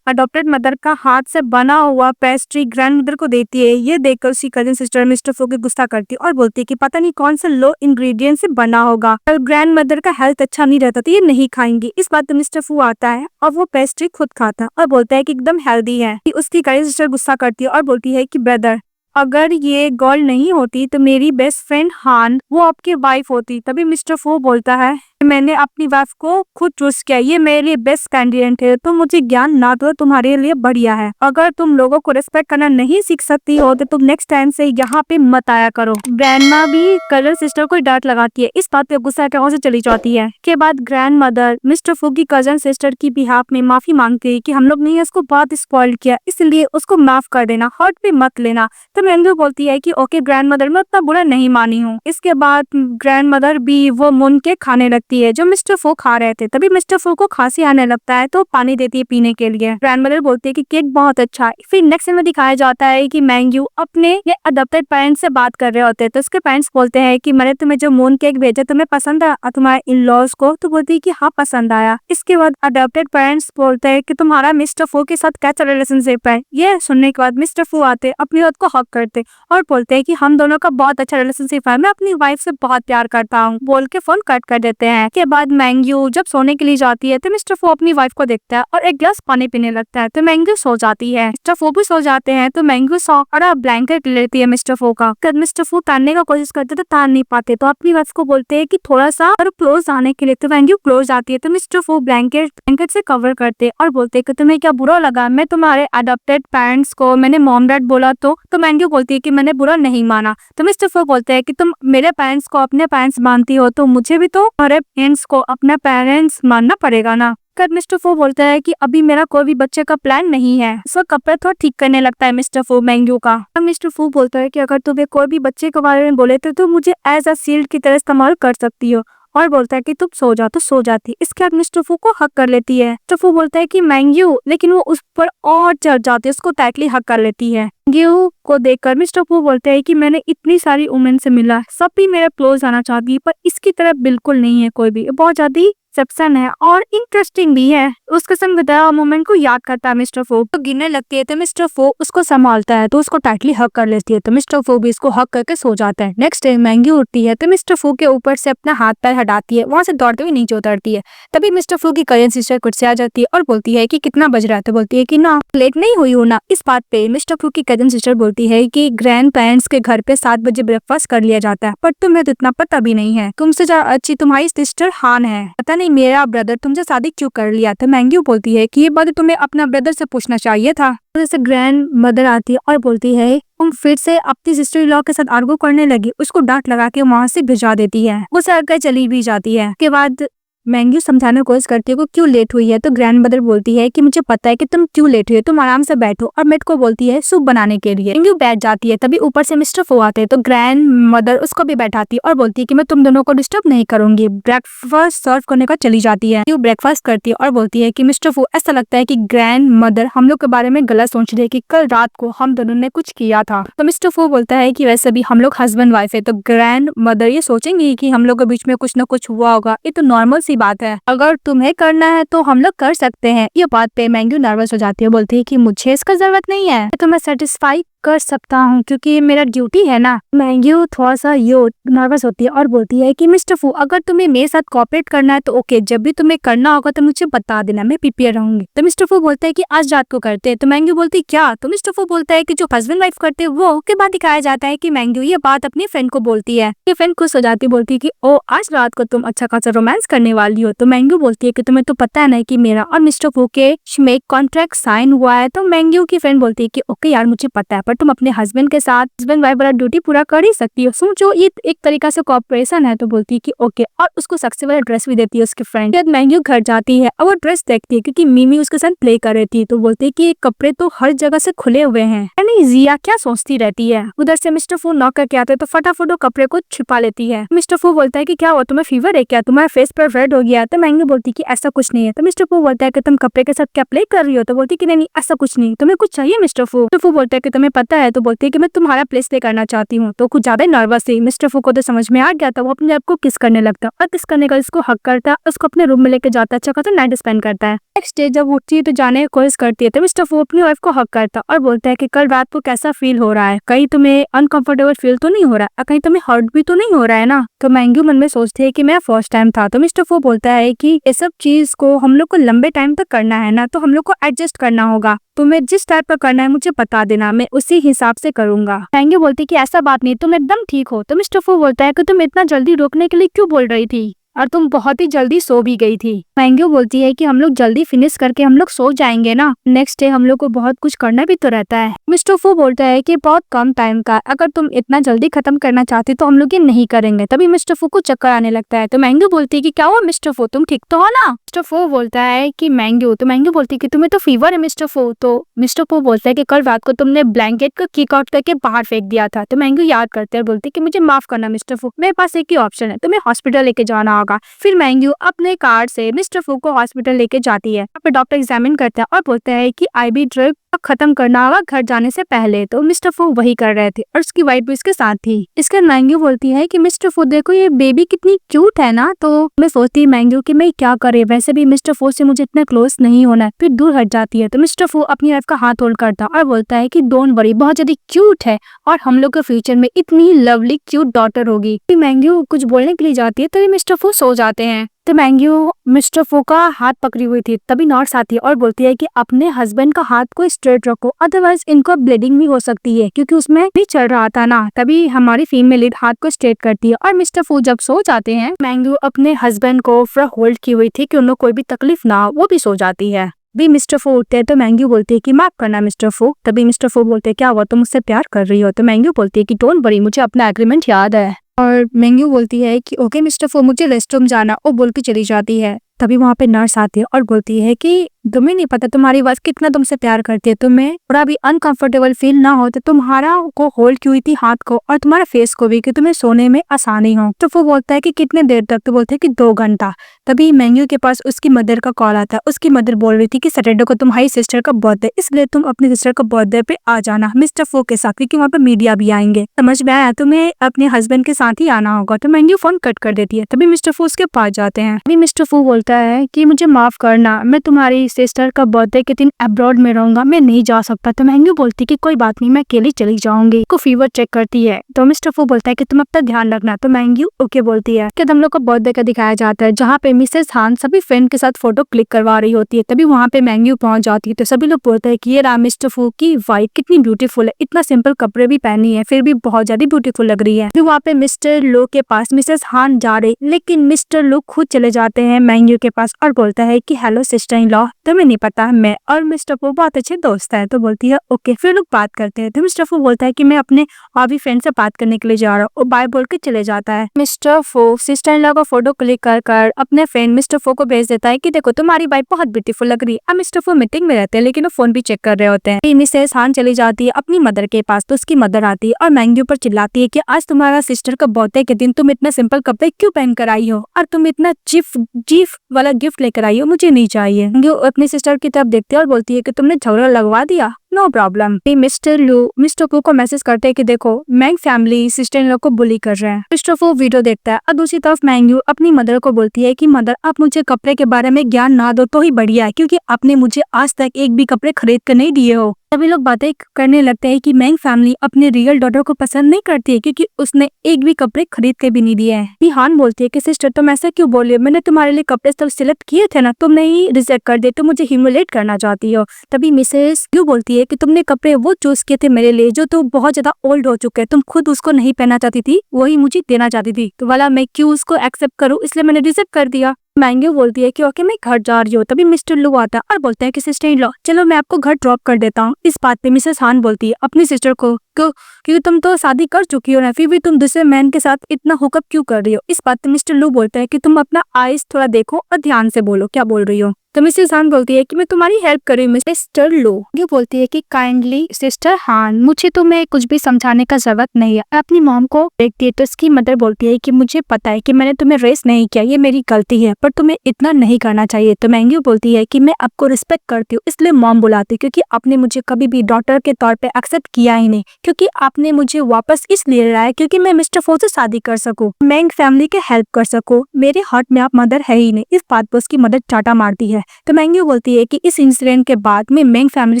अडॉप्टेड मदर का हाथ से बना हुआ पेस्ट्री ग्रैंड मदर को देती है। ये देखकर उसकी कजिन सिस्टर मिस्टर फू की गुस्सा करती है और बोलती है कि पता नहीं कौन से लो इंग्रेडिएंट से बना होगा, और ग्रैंड मदर का हेल्थ अच्छा नहीं रहता तो ये नहीं खाएंगी। इस बात पे मिस्टर फू आता है और वो पेस्ट्री खुद खाता है और बोलता है कि एकदम हेल्दी है। उसकी कजिन सिस्टर गुस्सा करती है और बोलती है कि ब्रदर, अगर ये गर्ल नहीं होती तो मेरी बेस्ट फ्रेंड हान वो आपकी वाइफ होती। तभी मिस्टर फू बोलता है मैंने अपनी वाइफ को खुद चूज किया, ये मेरे लिए बेस्ट कैंडिडेट है, तो मुझे ज्ञान ना दो, तुम्हारे लिए बढ़िया है। अगर तुम लोगों को रिस्पेक्ट करना नहीं सीख सकती हो तो तुम नेक्स्ट टाइम से यहाँ पे मत आया करो। ग्रैंडमा भी कजन सिस्टर को डांट लगाती है। इस बात पे गुस्सा के वहाँ से चली जाती है। के बाद ग्रैंड मदर मिस्टर फू की कजन सिस्टर की बिहाफ में माफी मांगती है कि हम लोग ने उसको बहुत स्पॉइल किया, इसलिए उसको माफ कर देना, हर्ट पे मत लेना। तो मैंग्यू बोलती है कि ओके ग्रैंड मदर, मैं उतना बुरा नहीं मानी हूँ। इसके बाद ग्रैंड मदर भी वो मून केक खाने लगती है जो मिस्टर फू खा रहे थे। तभी मिस्टर फू को खांसी आने लगता है तो पानी देती है पीने के लिए। ग्रैंड मदर बोलती है कि केक बहुत अच्छा है। फिर नेक्स्ट सीन में दिखाया जाता है कि मैंग्यू अपने अडॉप्टेड पेरेंट्स से बात कर रहे होते हैं। तो उसके पेरेंट्स बोलते हैं कि मैंने तुम्हें जो मून केक भेजा तुम्हें पसंद आया तुम्हारे इन लॉज को? तो बोलती है कि हाँ पसंद आया। इसके बाद अडॉप्टेड पेरेंट्स बोलते हैं कि तुम्हारा मिस्टर फू के साथ कैसा रिलेशनशिप है। ये सुनने के बाद मिस्टर फू आते अपनी औरत को हक करते और बोलते हैं कि हम दोनों का बहुत अच्छा रिलेशनशिप है, मैं अपनी वाइफ से बहुत प्यार करता हूँ, बोल के फोन कट कर देते हैं। के बाद मैंग्यू जब सोने के लिए जाती है तो मिस्टर फू अपनी वाइफ को देखता है और एक गिलास पानी पीने लगता है। तो मैंग्यू सो जाती है, मिस्टर फू भी सो जाते हैं। तो मैंग्यू सो और ब्लैंकेट लेती है मिस्टर फू का। मिस्टर फू तारने का कोशिश करते तो तार नहीं पाते, तो अपनी वाइफ को बोलते हैं कि थोड़ा सा और क्लोज आने के लिए। तो मैंग्यू क्लोज आती है तो मिस्टर फू ब्लैंकेट से कवर करते और बोलते हैं कि तुम्हें क्या बुरा लगा मैं तुम्हारे अडॉप्टेड पेरेंट्स को मैंने मॉम डैड बोला? तो मैंग्यू बोलती है कि मैंने बुरा नहीं माना। तो मिस्टर फू बोलते हैं कि तुम मेरे पेरेंट्स को अपने पेरेंट्स मानती हो तो मुझे भी तो मेरे पेरेंट्स को अपने पेरेंट्स मानना पड़ेगा ना। मिस्टर फू बोलता है कि अभी मेरा कोई भी बच्चे का प्लान नहीं है। सो कपड़े थोड़ा ठीक करने लगता है मिस्टर फू मैंग्यू का। मिस्टर फू बोलता है कि अगर तुम्हें कोई भी बच्चे के बारे में बोले तो तुम मुझे एज अ शील्ड की तरह इस्तेमाल कर सकती हो, और बोलता है कि तुम सो जाओ। तो सो जाती। इसके बाद मिस्टर फू को हक कर लेती है। मिस्टर फू बोलता है कि मैंग्यू, लेकिन वो उस पर और चढ़ जाती है, उसको टाइटली हक कर लेती है। मैंग्यू को देखकर मिस्टर फू बोलते हैं कि मैंने इतनी सारी वुमेन से मिला, सब भी मेरा क्लोज आना चाहती है, पर इसकी तरफ बिल्कुल नहीं है कोई भी, बहुत ज्यादा एक्सेप्शन है और इंटरेस्टिंग भी है। उसके संग बताया मोमेंट को याद करता है मिस्टर फू, तो गिरने लगती है तो मिस्टर फू उसको संभालता है तो उसको टाइटली हक कर लेती है। तो मिस्टर फू भी इसको हक करके सो जाता है। नेक्स्ट डे मैंग्यू उठती है तो मिस्टर फू के ऊपर से अपना हाथ पैर हटाती है, वहां से दौड़ते हुए नीचे उतरती है। तभी मिस्टर फू की कजिन सिस्टर गुस्से आ जाती है और बोलती है कि कितना बज रहा है? तो बोलती है कि ना लेट नहीं हुई हो ना। इस बात पे मिस्टर फू की कजिन सिस्टर बोलती है कि ग्रैंड पेरेंट्स के घर पे 7 बजे ब्रेकफास्ट कर लिया जाता है, पर तुम्हें तो इतना पता भी नहीं है, तुमसे ज्यादा अच्छी तुम्हारी सिस्टर हान है, पता नहीं मेरा ब्रदर तुमसे शादी क्यों कर लिया था। मैंग्यू बोलती है कि ये बात तुम्हें अपना ब्रदर से पूछना चाहिए था। जैसे ग्रैंड मदर आती है और बोलती है तुम फिर से अपनी सिस्टर इन लॉ के साथ आर्गू करने लगी, उसको डांट लगा के वहाँ से भिजवा देती है। गुस्सा आकर चली भी जाती है। उसके बाद मैंग्यू समझाने की कोशिश करती है कि क्यों लेट हुई है, तो ग्रैंड मदर बोलती है कि मुझे पता है कि तुम क्यों लेट हुई है, तुम आराम से बैठो, और मेट को बोलती है सूप बनाने के लिए। मैंग्यू बैठ जाती है, तभी ऊपर से मिस्टर फू आते हैं, तो ग्रैंड मदर उसको भी बैठाती है और बोलती है कि मैं तुम दोनों को डिस्टर्ब नहीं करूंगी। ब्रेकफास्ट सर्व करने का चली जाती है। ब्रेकफास्ट करती है और बोलती है कि मिस्टर फू, ऐसा लगता है कि ग्रैंड मदर हम लोग के बारे में गलत सोच रही है कि कल रात को हम दोनों ने कुछ किया था। तो मिस्टर फू बोलता है कि वैसे भी हम लोग हस्बैंड वाइफ है, तो ग्रैंड मदर ये सोचेंगी कि हम लोग के बीच में कुछ न कुछ हुआ होगा, ये तो नॉर्मल सी बात है, अगर तुम्हें करना है तो हम लोग कर सकते हैं। ये बात पे मैंग्यू नर्वस हो जाती है, बोलती है कि मुझे इसका जरूरत नहीं है, तो मैं सेटिस्फाई कर सकता हूँ क्योंकि ये मेरा ड्यूटी है ना। मैंग्यू थोड़ा सा नर्वस होती है और बोलती है कि मिस्टर फू, अगर तुम्हें मेरे साथ कोऑपरेट करना है तो ओके, जब भी तुम्हें करना होगा तो मुझे बता देना, मैं प्रिपेयर रहूंगी। तो मिस्टर फू बोलता है कि आज रात को करते हैं। तो मैंग्यू बोलती है क्या? तो मिस्टर फू बोलता है कि जो हस्बैंड वाइफ करते हैं वो के बाद दिखाया जाता है कि मैंग्यू ये बात अपनी फ्रेंड को बोलती है। ये फ्रेंड खुश हो जाती है, बोलती है कि ओ आज रात को तुम अच्छा खासा रोमांस करने वाली हो। तो मैंग्यू बोलती है कि तुम्हें तो पता है ना कि मेरा और मिस्टर फू के में कॉन्ट्रैक्ट साइन हुआ है। तो मैंग्यू की फ्रेंड बोलती है कि ओके यार मुझे पता है, पर तुम अपने हस्बैंड के साथ हस्बैंड वाइफ वाला ड्यूटी पूरा कर ही सकती हो, सोचो ये एक तरीका से कॉपरेशन है। तो बोलती है कि ओके, और उसको सक्सेस वाला ड्रेस भी देती है उसकी फ्रेंड। जब मैंग्यू घर जाती है और वो ड्रेस देखती है क्योंकि मिमी उसके साथ प्ले कर रही थी, तो बोलती है कि ये कपड़े तो हर जगह से खुले हुए हैं, यानी जिया क्या सोचती रहती है। उधर से मिस्टर फू नॉक करके आते हैं, तो फटाफट वो कपड़े को छुपा लेती है। मिस्टर फू बोलता है कि क्या हुआ, तुम्हें फीवर है क्या, तुम्हारे फेस पर रेड हो गया। तो मैंग्यू बोलती है कि ऐसा कुछ नहीं है। तो मिस्टर फू बोलता है कि तुम कपड़े के साथ क्या प्ले कर रही हो। तो बोलती है कि नहीं ऐसा कुछ नहीं, तुम्हें कुछ चाहिए मिस्टर फू। मिस्टर फू बोलता है कि तुम्हें पता है। तो बोलती है कि मैं तुम्हारा प्लेस प्ले करना चाहती हूँ। तो कुछ ज्यादा नर्वस थी। मिस्टर फू को तो समझ में आ गया था, वो अपने आप को किस करने लगता और किस करने का इसको हक करता, उसको अपने रूम में लेके जाता, अच्छा खासा नाइट स्पेंड करता है। नेक्स्ट डे जब उठती है तो जाने की कोशिश करती है, तो मिस्टर फू अपनी वाइफ को हक करता और बोलता है कि कल रात को कैसा फील हो रहा है, कहीं तुम्हें अनकंफर्टेबल फील तो नहीं हो रहा है, कहीं तुम्हें हर्ट भी तो नहीं हो रहा है ना। तो मैंग्यू मन में सोचती है कि मेरा फर्स्ट टाइम था। तो मिस्टर फू बोलता है कि ये सब चीज को हम लोग को लंबे टाइम तक करना है ना, तो हम लोग को एडजस्ट करना होगा, तुम्हें जिस टाइप का करना है मुझे बता देना, मैं उसी हिसाब से करूंगा। मैंग्यू बोलती है कि ऐसा बात नहीं, तुम एकदम ठीक हो। तो मिस्टर फू बोलता है कि तुम इतना जल्दी रोकने के लिए क्यों बोल रही थी, और तुम बहुत ही जल्दी सो भी गई थी। मैंग्यू बोलती है कि हम लोग जल्दी फिनिश करके हम लोग सो जाएंगे ना, नेक्स्ट डे हम लोग को बहुत कुछ करना भी तो रहता है। मिस्टर फू बोलता है कि बहुत कम टाइम का, अगर तुम इतना जल्दी खत्म करना चाहती तो हम लोग ये नहीं करेंगे। तभी मिस्टर फू को चक्कर आने लगता है। तो मैंग्यू बोलती है कि क्या हुआ मिस्टर फू, तुम ठीक तो हो ना। मिस्टर फू बोलता है कि मैंग्यू, तो मैंग्यू बोलती है कि तुम्हें तो फीवर है मिस्टर फू। तो मिस्टर फू बोलता है कि कल रात को तुमने ब्लैंकेट को किक आउट करके बाहर फेंक दिया था। तो मैंग्यू याद करते हैं और बोलती है कि मुझे माफ करना मिस्टर फू, मेरे पास एक ही ऑप्शन है, तुम्हें हॉस्पिटल लेके जाना होगा। फिर मैंग्यू अपने कार से मिस्टर फू को हॉस्पिटल लेके जाती है। यहाँ पे डॉक्टर एग्जामिन करता है और बोलता है कि आईवी ड्रग खत्म करना होगा घर जाने से पहले। तो मिस्टर फू वही कर रहे थे और उसकी वाइफ भी इसके साथ थी। इसके मैंग्यू बोलती है कि मिस्टर फू देखो ये बेबी कितनी क्यूट है ना। तो मैं सोचती मैंग्यू कि मैं क्या करे, वैसे भी मिस्टर फू से मुझे इतना क्लोज नहीं होना है, फिर दूर हट जाती है। तो मिस्टर फू अपनी वाइफ का हाथ होल्ड करता और बोलता है कि डोंट वरी, बहुत ज्यादा क्यूट है और हम लोग के फ्यूचर में इतनी लवली क्यूट डॉटर होगी। फिर मैंग्यू कुछ बोलने के लिए जाती है तो मिस्टर फू सो जाते हैं। तो मैंग्यू मिस्टर फू का हाथ पकड़ी हुई थी, तभी नर्स आती है और बोलती है कि अपने हस्बैंड का हाथ को स्ट्रेट रखो, अदरवाइज इनको ब्लीडिंग भी हो सकती है, क्योंकि उसमें भी चल रहा था ना। तभी हमारी फीमेल लीड हाथ को स्ट्रेट करती है और मिस्टर फू जब सो जाते हैं, मैंग्यू अपने हस्बैंड को पूरा होल्ड की हुई थी कि उन्हें कोई भी तकलीफ ना हो, वो भी सो जाती है। भी मिस्टर फू उठते हैं तो मैंग्यू बोलती है कि माफ करना मिस्टर फू। तभी मिस्टर फू बोलते हैं क्या हुआ, तुम मुझसे प्यार कर रही हो। तो मैंग्यू बोलती है कि डोंट वरी, मुझे अपना एग्रीमेंट याद है। और मैंग्यू बोलती है कि ओके मिस्टर फू, मुझे रेस्टरूम जाना, वो बोल के चली जाती है। तभी वहाँ पे नर्स आती है और बोलती है कि तुम्हें नहीं पता तुम्हारी वाइफ कितना तुमसे प्यार करती है, तुम्हें थोड़ा भी अनकंफर्टेबल फील ना हो तो तुम्हारा को होल्ड की हुई थी हाथ को और तुम्हारा फेस को भी, कि तुम्हें सोने में आसानी हो। तो वो बोलता है कि कितने देर तक। तो बोलते है कि 2 घंटा। तभी मैंग्यू के पास उसकी मदर का कॉल आता है। उसकी मदर बोल रही थी कि सैटरडे को तुम्हारी सिस्टर का बर्थडे, इसलिए तुम अपनी सिस्टर का बर्थडे पे आ जाना मिस्टर फू के साथ, क्योंकि वहाँ पे मीडिया भी आएंगे। समझ में आया, तुम्हें अपने हस्बैंड के साथ ही आना होगा। तो मैंग्यू फोन कट कर देती है। तभी मिस्टर फू उसके पास जाते हैं। तभी मिस्टर फू बोलता है कि मुझे माफ करना, मैं तुम्हारी सिस्टर का बर्थडे के दिन अब्रॉड में रहूंगा, मैं नहीं जा सकता। तो मैंग्यू बोलती कि कोई बात नहीं, मैं अकेली चली जाऊंगी। को फीवर चेक करती है तो मिस्टर फू बोलता है कि तुम अपना ध्यान रखना। तो मैंग्यू ओके बोलती है कि हम लोग को बर्थडे का दिखाया जाता है, जहाँ पे मिसेस हान सभी फ्रेंड के साथ फोटो क्लिक करवा रही होती है। तभी वहाँ पे मैंग्यू पहुंच जाती है तो सभी लोग बोलते हैं कि ये रहा मिस्टर फू की वाइफ, कितनी ब्यूटीफुल है, इतना सिंपल कपड़े भी पहनी है फिर भी बहुत ज्यादा ब्यूटीफुल लग रही है। फिर वहाँ पे मिस्टर लो के पास मिसेस हान जा रही, लेकिन मिस्टर लो खुद चले जाते हैं मैंग्यू के पास और बोलता है कि हेलो सिस्टर इन लॉ, तुम्हें नहीं पता मैं और मिस्टर फू बहुत अच्छे दोस्त है। तो बोलती है ओके। फिर लोग बात करते हैं तो मिस्टर फू बोलता है कि मैं अपने हॉबी फ्रेंड से बात करने के लिए जा रहा हूँ और बाय बोल के चले जाता है। मिस्टर फू सिस्टर इन लॉ का फोटो क्लिक कर अपने फ्रेंड मिस्टर फू को भेज देता है कि देखो तुम्हारी वाइफ बहुत ब्यूटीफुल लग रही है। अब मिस्टर फू मीटिंग में रहते हैं लेकिन वो फोन भी चेक कर रहे होते हैं। मिसेस हान चली जाती है अपनी मदर के पास तो उसकी मदर आती है और मैंग्यू पर चिल्लाती है कि आज तुम्हारा सिस्टर का बर्थडे के दिन तुम इतना सिंपल कपड़े क्यों पहन कर आई हो और तुम इतना जीफ वाला गिफ्ट लेकर आई हो, मुझे नहीं चाहिए। मैंग्यू अपनी सिस्टर की तरफ देखती है और बोलती है कि तुमने झगड़ा लगवा दिया, नो प्रॉब्लम। मिस्टर लू मिस्टर फू को मैसेज करते हैं कि देखो मैंग फैमिली सिस्टर इन लॉ को बुली कर रहे हैं। मिस्टर फू वीडियो देखता है और दूसरी तरफ मैंग्यू अपनी मदर को बोलती है कि मदर आप मुझे कपड़े के बारे में ज्ञान ना दो तो ही बढ़िया है, क्योंकि आपने मुझे आज तक एक भी कपड़े खरीद कर नहीं दिए हो। सभी लोग बातें करने लगते हैं कि मैंग फैमिली अपने रियल डॉटर को पसंद नहीं करती है क्योंकि उसने एक भी कपड़े खरीद के भी नहीं दिए हैं। हान बोलती है कि सिस्टर तुम ऐसा क्यों बोल रही हो, मैंने तुम्हारे लिए कपड़े सब सिलेक्ट किए थे ना, तुमने ही रिजेक्ट कर दिए, तुम मुझे ह्यूमिलेट करना चाहती हो। तभी मिसेस यू बोलती है कि तुमने कपड़े वो चूज किए थे मेरे लिए जो तो बहुत ज्यादा ओल्ड हो चुके हैं, तुम खुद उसको नहीं पहनना चाहती थी, वही मुझे देना चाहती थी, तो वाला मैं क्यों उसको एक्सेप्ट करूँ, इसलिए मैंने रिजेक्ट कर दिया। मैंग्यू बोलती है कि ओके मैं घर जा रही हूँ। तभी मिस्टर लू आता है और बोलते हैं कि सिस्टर इन लॉ चलो मैं आपको घर ड्रॉप कर देता हूँ। इस बात पे मिसेस हान बोलती है अपनी सिस्टर को क्योंकि तुम तो शादी कर चुकी हो ना, फिर भी तुम दूसरे मैन के साथ इतना हुकअप क्यों कर रही हो। इस बात पे मिस्टर लू बोलता है कि तुम अपना आइज थोड़ा देखो और ध्यान से बोलो क्या बोल रही हो। तो मिसेस हान बोलती है कि मैं तुम्हारी हेल्प कर रही हूँ मिस्टर लो। ये बोलती है कि काइंडली सिस्टर हान मुझे तुम्हें कुछ भी समझाने का जरूरत नहीं है। अपनी मॉम को देखती है तो उसकी मदर बोलती है कि मुझे पता है कि मैंने तुम्हें रेस नहीं किया, ये मेरी गलती है, पर तुम्हें इतना नहीं करना चाहिए। तो मैंग्यू बोलती है कि मैं आपको रिस्पेक्ट करती हूँ इसलिए मॉम बुलाती, क्योंकि आपने मुझे कभी भी डॉटर के तौर पे एक्सेप्ट किया ही नहीं, क्योंकि आपने मुझे वापस इसलिए लाया क्योंकि मैं मिस्टर फो से शादी कर सकूं, मैंग फैमिली के हेल्प कर सकूं। मेरे हार्ट में आप मदर है ही नहीं। इस बात पर उसकी मदर चाटा मारती है। तो मैंग्यू बोलती है कि इस इंसिडेंट के बाद मैं मैंग फैमिली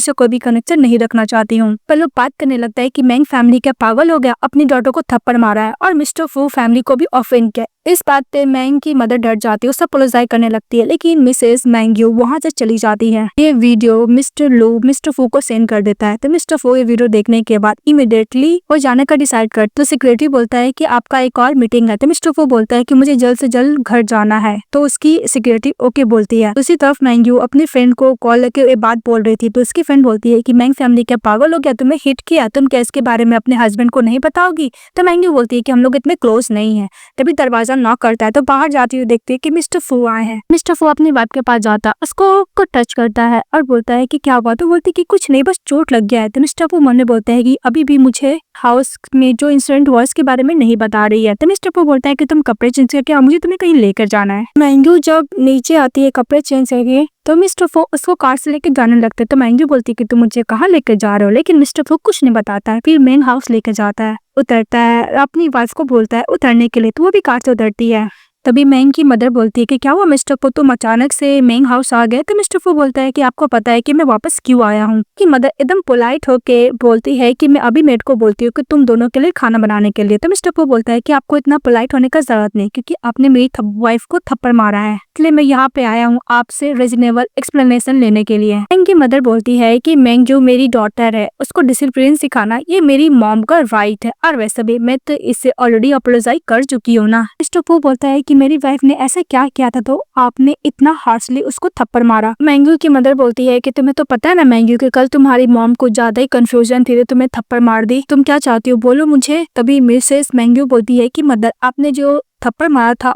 से कोई भी कनेक्शन नहीं रखना चाहती हूँ। पर लोग बात करने लगता है कि मैंग फैमिली क्या पागल हो गया, अपनी डॉटर को थप्पड़ मारा है और मिस्टर फू फैमिली को भी ऑफेंड किया। इस बात पे मैंग की मदर डर जाती है, उससे अपोलोजाइज करने लगती है, लेकिन मिसेस मैंग्यू वहां से चली जाती है। ये वीडियो मिस्टर लो मिस्टर फू को सेंड कर देता है। तो मिस्टर फू ये वीडियो देखने के बाद इमीडिएटली वो जाने का डिसाइड करते। तो सिक्योरिटी बोलता है कि आपका एक और मीटिंग है। तो मिस्टर फू बोलता है कि मुझे जल्द से जल्द घर जाना है, तो उसकी सिक्योरिटी ओके बोलती है। दूसरी तरफ मैंग्यू अपनी फ्रेंड को कॉल करके ये बात बोल रही थी, तो उसकी फ्रेंड बोलती है कि मैंग फैमिली क्या पागल हो गया, तुम्हें हिट किया, तुम क्या इसके बारे में अपने हस्बैंड को नहीं बताओगी। तो मैंग्यू बोलती है कि हम लोग इतने क्लोज नहीं है। तभी दरवाजा नॉक करता है तो बाहर जाती हुई देखती है कि मिस्टर फू आए हैं। मिस्टर फू अपनी वाइफ के पास जाता है, उसको टच करता है और बोलता है कि क्या हुआ। तो बोलती है कि कुछ नहीं बस चोट लग गया है। तो मिस्टर फू मन में बोलता है कि अभी भी मुझे हाउस में जो इंसिडेंट हुआ इसके बारे में नहीं बता रही है। तो मिस्टर फू बोलता है कि तुम कपड़े चेंज करके आओ, मुझे तुम्हें कहीं लेकर जाना है। मैंग्यू जब नीचे आती है कपड़े चेंज करके तो मिस्टर फू उसको कार से लेकर जाने लगता है। तो मैंग्यू बोलती है कि तुम मुझे कहाँ लेकर जा रहे हो, लेकिन मिस्टर फू कुछ नहीं बताता है। फिर मेन हाउस लेकर जाता है, उतरता है, अपनी वाइफ को बोलता है उतरने के लिए, तो वो भी कार से उतरती है। तभी मैंग की मदर बोलती है कि क्या हुआ मिस्टर फू, तुम अचानक से मैंग हाउस आ गए। तो मिस्टर फू बोलता है कि आपको पता है कि मैं वापस क्यों आया हूँ। कि मदर एकदम पोलाइट होके बोलती है कि मैं अभी मेड को बोलती हूँ कि तुम दोनों के लिए खाना बनाने के लिए। तो मिस्टर फू बोलता है कि आपको इतना पोलाइट होने का जरूरत नहीं, क्योंकि आपने मेरी वाइफ को थप्पड़ मारा है, इसलिए मैं यहाँ पे आया हूँ आपसे रीजनेबल एक्सप्लेनेशन लेने के लिए। मैंग की मदर बोलती है कि मैंग जो मेरी डॉटर है उसको डिसिप्लिन सिखाना ये मेरी मॉम का राइट है, और वैसे भी मैं तो इससे ऑलरेडी अपोलोजाइज कर चुकी हूँ ना। मिस्टर फू बोलता है कि मेरी वाइफ ने ऐसा क्या किया था तो आपने इतना हार्शली उसको थप्पड़ मारा। मैंग्यू की मदर बोलती है कि तुम्हें तो पता है ना मैंग्यू कि कल तुम्हारी मॉम को ज्यादा ही कंफ्यूजन थी तो तुम्हें थप्पड़ मार दी, तुम क्या चाहती हो बोलो मुझे। तभी मिसेस मैंग्यू बोलती है कि मदर आपने जो थप्पड़ मारा था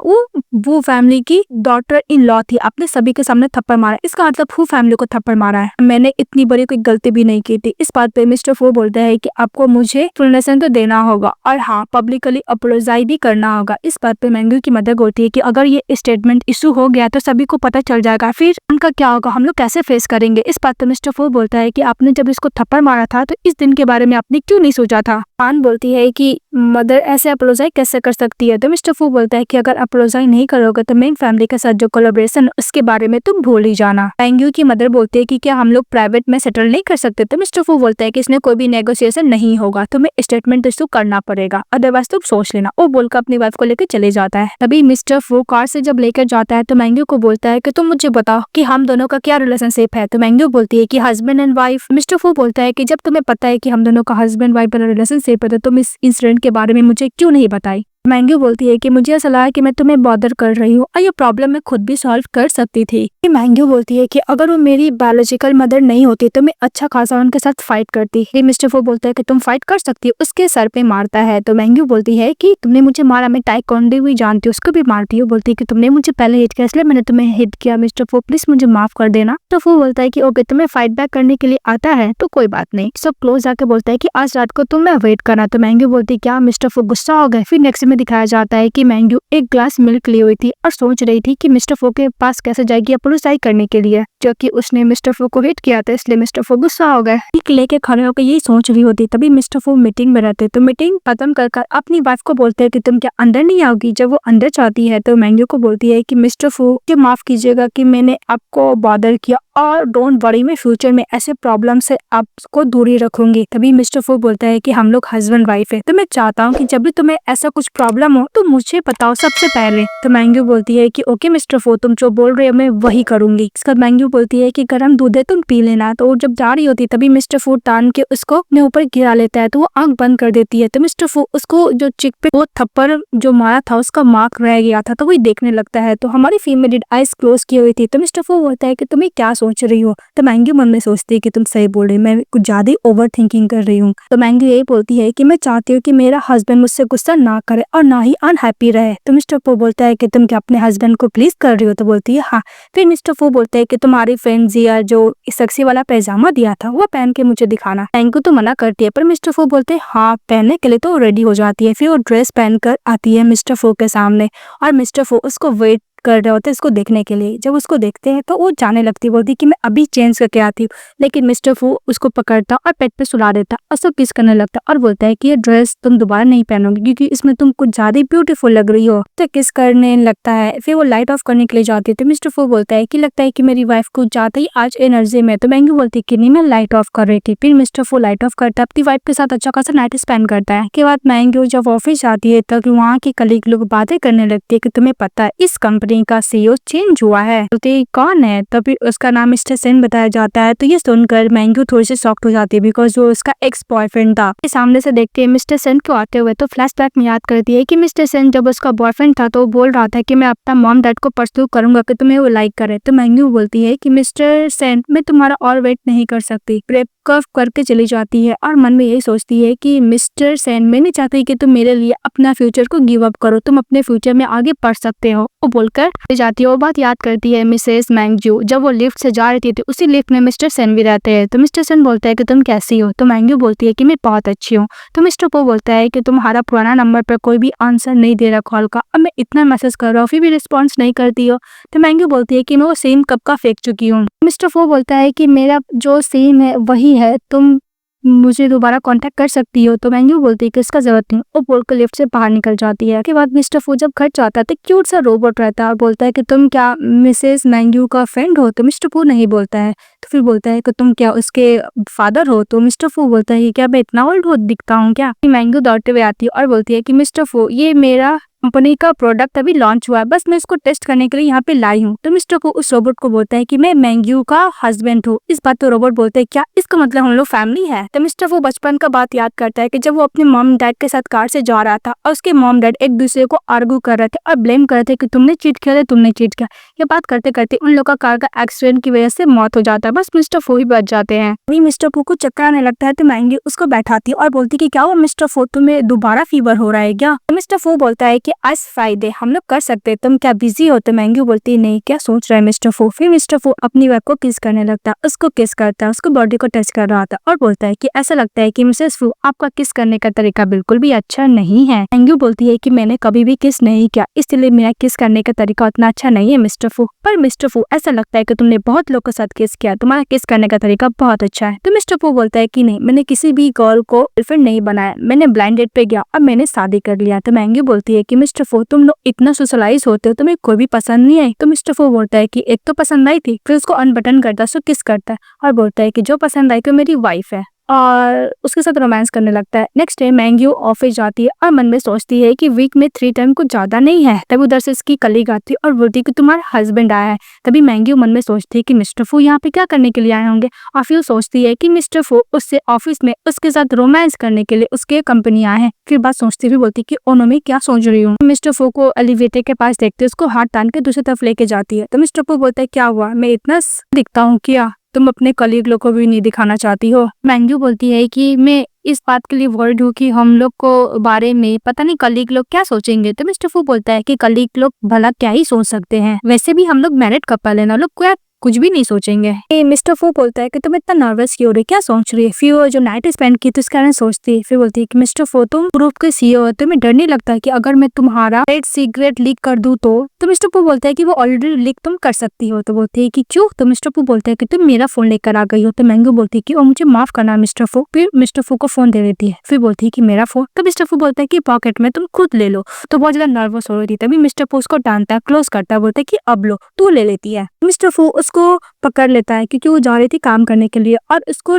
वो फैमिली की डॉटर इन लॉ थी, आपने सभी के सामने थप्पड़ मारा, इसका मतलब फू फैमिली को थप्पड़ मारा है, मैंने इतनी बड़ी कोई गलती भी नहीं की थी। इस बात पे मिस्टर फू बोलता है कि आपको मुझे एक्सप्लेनेशन तो देना होगा और हाँ पब्लिकली अपोलोजाइज भी करना होगा। इस बात पे मैंग्यू की मदर बोलती है कि अगर ये स्टेटमेंट इशू हो गया तो सभी को पता चल जाएगा, फिर उनका क्या होगा, हम लोग कैसे फेस करेंगे। इस बात पर मिस्टर फो बोलता है कि आपने जब इसको थप्पड़ मारा था तो इस दिन के बारे में आपने क्यों नहीं सोचा था। आन बोलती है कि मदर ऐसे अपोलोजाइज कैसे कर सकती है। तो मिस्टर फू बोलता है कि अगर अपोलोजाइज नहीं करोगे तो मेन फैमिली के साथ जो कोलैबोरेशन उसके बारे में तुम भूल ही जाना। मैंग्यू की मदर बोलती है कि क्या हम लोग प्राइवेट में सेटल नहीं कर सकते। तो मिस्टर फू बोलता है कि इसमें कोई भी नेगोशिएशन नहीं होगा, तुम्हें स्टेटमेंट इशू करना पड़ेगा, अदरवाइज तुम सोच लेना। वो बोलकर अपनी वाइफ को लेकर चले जाता है। तभी मिस्टर फू कार से जब लेकर जाता है तो मैंग्यू को बोलता है कि तुम मुझे बताओ कि हम दोनों का क्या रिलेशनशिप है। तो मैंग्यू बोलती है कि हस्बैंड एंड वाइफ। मिस्टर फू बोलता है कि जब तुम्हें पता है कि हम दोनों का हस्बैंड वाइफ वाला रिलेशनशिप है तो तुम इस इंसिडेंट के बारे में मुझे क्यों नहीं बताई। मैंग्यू बोलती है कि मुझे ऐसा लगा कि मैं तुम्हें बॉदर कर रही हूँ और ये प्रॉब्लम मैं खुद भी सॉल्व कर सकती थी। मैंग्यू बोलती है कि अगर वो मेरी बायोलॉजिकल मदर नहीं होती तो मैं अच्छा खासा उनके साथ फाइट करती। मिस्टर फो बोलता है कि तुम फाइट कर सकती हो, उसके सर पे मारता है। तो मैंग्यू बोलती है कि तुमने मुझे मारा, मैं टाइकोंडो भी जानती हूँ, उसको भी मारती हूँ। बोलती है कि तुमने मुझे पहले हिट किया इसलिए मैंने तुम्हें हिट किया, मिस्टर फो प्लीज मुझे माफ कर देना। तो फो बोलता है कि ओके तुम्हें फाइट बैक करने के लिए आता है तो कोई बात नहीं। सब क्लोज आके बोलता है कि आज रात को तुम्हें वेट करना। तो मैंग्यू बोलती है क्या। मिस्टर फो गुस्सा हो गए। फिर नेक्स्ट में दिखाया जाता है कि मैंग्यू एक ग्लास मिल्क ली हुई थी और सोच रही थी कि मिस्टर फो के पास कैसे जाएगी अपोलोजाइज करने के लिए, जो कि उसने मिस्टर फो को हिट किया था, इसलिए मिस्टर फो गुस्सा हो गए। लेके खड़े होकर यही सोच रही होती तभी मिस्टर फो मीटिंग में रहते। तो मीटिंग खत्म कर अपनी वाइफ को बोलते हैं कि तुम क्या अंदर नहीं आओगी। जब वो अंदर जाती है तो मैंग्यू को बोलती है कि मिस्टर फो मुझे माफ कीजिएगा कि मैंने आपको बॉदर किया और डोंट वरी, मैं फ्यूचर में ऐसे प्रॉब्लम से आपको दूरी रखूंगी। तभी मिस्टर फो बोलता है कि हम लोग हस्बैंड वाइफ है तो मैं चाहता हूँ कि जब भी तुम्हें ऐसा कुछ प्रॉब्लम हो तो मुझे बताओ सबसे पहले। तो मैंग्यू बोलती है कि ओके मिस्टर फो तुम जो बोल रहे हो मैं वही करूंगी। इसका मैंग्यू बोलती है कि गर्म दूध है तुम पी लेना। तो वो जब जा रही होती तभी मिस्टर फो टान के उसको अपने ऊपर गिरा लेता है तो वो आंख बंद कर देती है। तो मिस्टर फो उसको जो चिक पे वो थप्पड़ जो मारा था उसका मार्क रह गया था तो वही देखने लगता है। तो हमारी फीमेल आइज क्लोज की हुई थी। तो मिस्टर फो बोलता है कि तुम्हें क्या सोच रही हो। तो मैंग्यू मन में सोचती है कि तुम सही बोल रही, मैं कुछ ज्यादा ओवर थिंकिंग कर रही हूँ। तो मैंग्यू यही बोलती है कि मैं चाहती हूँ कि मेरा हस्बैंड मुझसे गुस्सा ना करे और ना ही अनहैप्पी रहे। तो मिस्टर फो बोलता है कि तुम क्या अपने हस्बैंड को प्लीज कर रही हो। तो बोलती है हाँ। फिर मिस्टर फो बोलते हैं कि तुम्हारी फ्रेंड जिया जो सेक्सी वाला पैजामा दिया था वो पहन के मुझे दिखाना। मैंग्यू तो मना करती है पर मिस्टर फो बोलते हैं हाँ पहनने के लिए तो रेडी हो जाती है। फिर वो ड्रेस पहनकर आती है मिस्टर फो के सामने और मिस्टर फो उसको वेट कर रहे होते इसको देखने के लिए। जब उसको देखते हैं तो वो जाने लगती, बोलती कि मैं अभी चेंज करके आती हूँ। लेकिन मिस्टर फू उसको पकड़ता और पेट पे सुला देता और उसको किस करने लगता और बोलता है कि ये ड्रेस तुम दोबारा नहीं पहनोगी क्योंकि इसमें तुम कुछ ज्यादा ब्यूटीफुल लग रही हो। तो किस करने लगता है। फिर वो लाइट ऑफ करने के लिए जाती है तो मिस्टर फू बोलता है कि लगता है कि मेरी वाइफ को जाते ही आज एनर्जी में। तो मैंग्यू बोलती है कि नहीं मैं लाइट ऑफ कर रही थी। फिर मिस्टर फू लाइट ऑफ करता है, अपनी वाइफ के साथ अच्छा खासा नाइट स्पेंड करता है। के बाद मैंग्यू जब ऑफिस जाती है तब वहाँ की कलीग लोग बातें करने लगती है कि तुम्हें पता है इस कंपनी का सीईओ चेंज हुआ है। बोलते कौन है। तभी उसका नाम मिस्टर सेन बताया जाता है। तो ये सुनकर मैंग्यू थोड़ी सी शॉक्ड हो जाती है बिकॉज वो उसका एक्स बॉयफ्रेंड था। सामने से देखते हैं मिस्टर सेन को आते हुए तो फ्लैशबैक में याद करती है कि मिस्टर सेन जब उसका बॉयफ्रेंड था तो वो बोल रहा था कि मैं अपना मॉम डैड को परसू करूंगा कि तुम्हें वो लाइक करे। तो मैंग्यू बोलती है कि मिस्टर सेन मैं तुम्हारा और वेट नहीं कर सकती। ब्रेकअप करके चली जाती है और मन में यही सोचती है कि मिस्टर सेन मैं नहीं चाहती कि तुम मेरे लिए अपना फ्यूचर को गिव अप करो, तुम अपने फ्यूचर में आगे बढ़ सकते हो। वो बोलकर जाती है। वो बात याद करती है मिसेस मैंग्यू जब वो लिफ्ट से जा रही थी तो उसी लिफ्ट में मिस्टर सेन भी रहते हैं। तो मिस्टर सेन बोलता है कि तुम कैसी हो। तो मैंग्यू बोलती है कि मैं बहुत अच्छी हूँ। तो मिस्टर पो बोलता है कि तुम्हारा पुराना नंबर पर कोई भी आंसर नहीं दे रहा कॉल का, अब मैं इतना मैसेज कर रहा हूँ फिर भी रिस्पॉन्स नहीं करती हो। तो मैंग्यू बोलती है कि मैं वो सेम कब का फेंक चुकी हूँ। मिस्टर फो बोलता है कि मेरा जो सेम है वही है, तुम मुझे दोबारा कांटेक्ट कर सकती हो। तो मैंग्यू बोलती है कि इसका जरूरत नहीं। वो बोलकर लिफ्ट से बाहर निकल जाती है। के बाद मिस्टर फू जब घर जाता है तो क्यूट सा रोबोट रहता है और बोलता है कि तुम क्या मिसेस मैंग्यू का फ्रेंड हो। तो मिस्टर फू नहीं बोलता है। तो फिर बोलता है कि तुम क्या उसके फादर हो। तो मिस्टर फू बोलता है कि क्या मैं इतना ओल्ड हो दिखता हूँ क्या। मैंग्यू दौड़ते हुए आती है और बोलती है कि मिस्टर फू ये मेरा कंपनी का प्रोडक्ट अभी लॉन्च हुआ है, बस मैं इसको टेस्ट करने के लिए यहाँ पे लाई हूँ। तो मिस्टर को उस रोबोट को बोलता है कि मैं मैंग्यू का हस्बैंड हूँ। इस बात तो रोबोट बोलते हैं क्या इसका मतलब हम लोग फैमिली है। तो मिस्टर वो बचपन का बात याद करता है कि जब वो अपने मॉम डैड के साथ कार से जा रहा था और उसके मॉम डैड एक दूसरे को आर्गू कर रहे थे और ब्लेम कर रहे थे कि तुमने चीट किया, तुमने चीट किया। ये बात करते करते उन लोग का कार का एक्सीडेंट की वजह से मौत हो जाता है। बस मिस्टर फो ही बच जाते हैं। वही मिस्टर फो को चक्कर आने लगता है तो मैंगी उसको बैठाती है और बोलती कि क्या वो मिस्टर फो तुम्हें दोबारा फीवर हो रहा है क्या। तो मिस्टर फो बोलता है कि आज फ्राइडे हम लोग कर सकते हैं, तुम क्या बिजी हो? तो मैंग्यू बोलती है नहीं, क्या सोच रहा है मिस्टर फू? फिर मिस्टर फू अपनी वाइफ को किस करने लगता है, उसको किस करता है, उसको बॉडी को टच कर रहा था और बोलता है कि ऐसा लगता है कि मिसेस फू आपका किस करने का तरीका बिल्कुल भी अच्छा नहीं है। मैंग्यू बोलती है कि मैंने कभी भी किस नहीं किया, इसलिए मेरा किस करने का तरीका उतना अच्छा नहीं है मिस्टर फू। पर मिस्टर फू ऐसा लगता है कि तुमने बहुत लोगों के साथ किस किया, तुम्हारा किस करने का तरीका बहुत अच्छा है। तो मिस्टर फू बोलता है कि नहीं, मैंने किसी भी गर्ल को गर्लफ्रेंड नहीं बनाया, मैंने ब्लाइंड डेट पे गया और मैंने शादी कर लिया। तो मैंग्यू बोलती है कि मिस्टर फू तुम लोग इतना सोशलाइज होते हो, तुम्हें कोई भी पसंद नहीं आई? तो मिस्टर फू बोलता है कि एक तो पसंद आई थी, फिर उसको अनबटन करता, उसको किस करता है और बोलता है कि जो पसंद आई तो मेरी वाइफ है, और उसके साथ रोमांस करने लगता है। नेक्स्ट डे मैंग्यू ऑफिस जाती है और मन में सोचती है कि वीक में 3 टाइम कुछ ज्यादा नहीं है। तभी उधर से इसकी कलीग आती है और बोलती है कि तुम्हारा हस्बैंड आया है। तभी मैंग्यू मन में सोचती है कि मिस्टर फू यहाँ पे क्या करने के लिए आए होंगे, और फिर सोचती है कि मिस्टर फू उससे ऑफिस में उसके साथ रोमांस करने के लिए उसके कंपनी आए हैं। फिर बात सोचती हुई बोलती है कि ओनो मैं क्या सोच रही हूँ। मिस्टर फू को एलिवेटर के पास देखते उसको हाथ तान के दूसरी तरफ लेके जाती है। तो मिस्टर फू बोलता है क्या हुआ, मैं इतना दिखता हूँ क्या, तुम अपने कलीग लोग को भी नहीं दिखाना चाहती हो? मैंग्यू बोलती है कि मैं इस बात के लिए वर्ड हूँ कि हम लोग को बारे में पता नहीं कलीग लोग क्या सोचेंगे। तो मिस्टर फू बोलता है कि कलीग लोग भला क्या ही सोच सकते हैं, वैसे भी हम लोग मैरिड कपल है ना, लोग क्या कुछ भी नहीं सोचेंगे। मिस्टर फू बोलता है कि तुम इतना नर्वस क्यों हो रही, क्या सोच रही है? फिर वो जो नाइट स्पेंड की तो इस कारण सोचती है। फिर बोलती है कि मिस्टर फू तुम ग्रुप के सीईओ हो, तुम्हें डर नहीं लगता कि अगर मैं तुम्हारा ट्रेड सीक्रेट लीक कर दूं तो मिस्टर फू बोलता है कि वो ऑलरेडी लीक तुम कर सकती हो। तो बोलती है कि क्यों? तो मिस्टर फू बोलता है कि तुम मेरा फोन लेकर आ गई हो। तो मैंग्यू बोलती है कि मुझे माफ करना मिस्टर फू। फिर मिस्टर फू को फोन दे देती है। फिर बोलती है कि मेरा फोन? तो मिस्टर फू बोलता है कि पॉकेट में, तुम खुद ले लो। तो बहुत ज्यादा नर्वस हो रही थी। तभी मिस्टर फू उसको डांटता है, क्लोज करता है, बोलता है कि अब लो, तू ले लेती है। मिस्टर फू उसको पकड़ लेता है क्योंकि वो जा रही थी काम करने के लिए, और उसको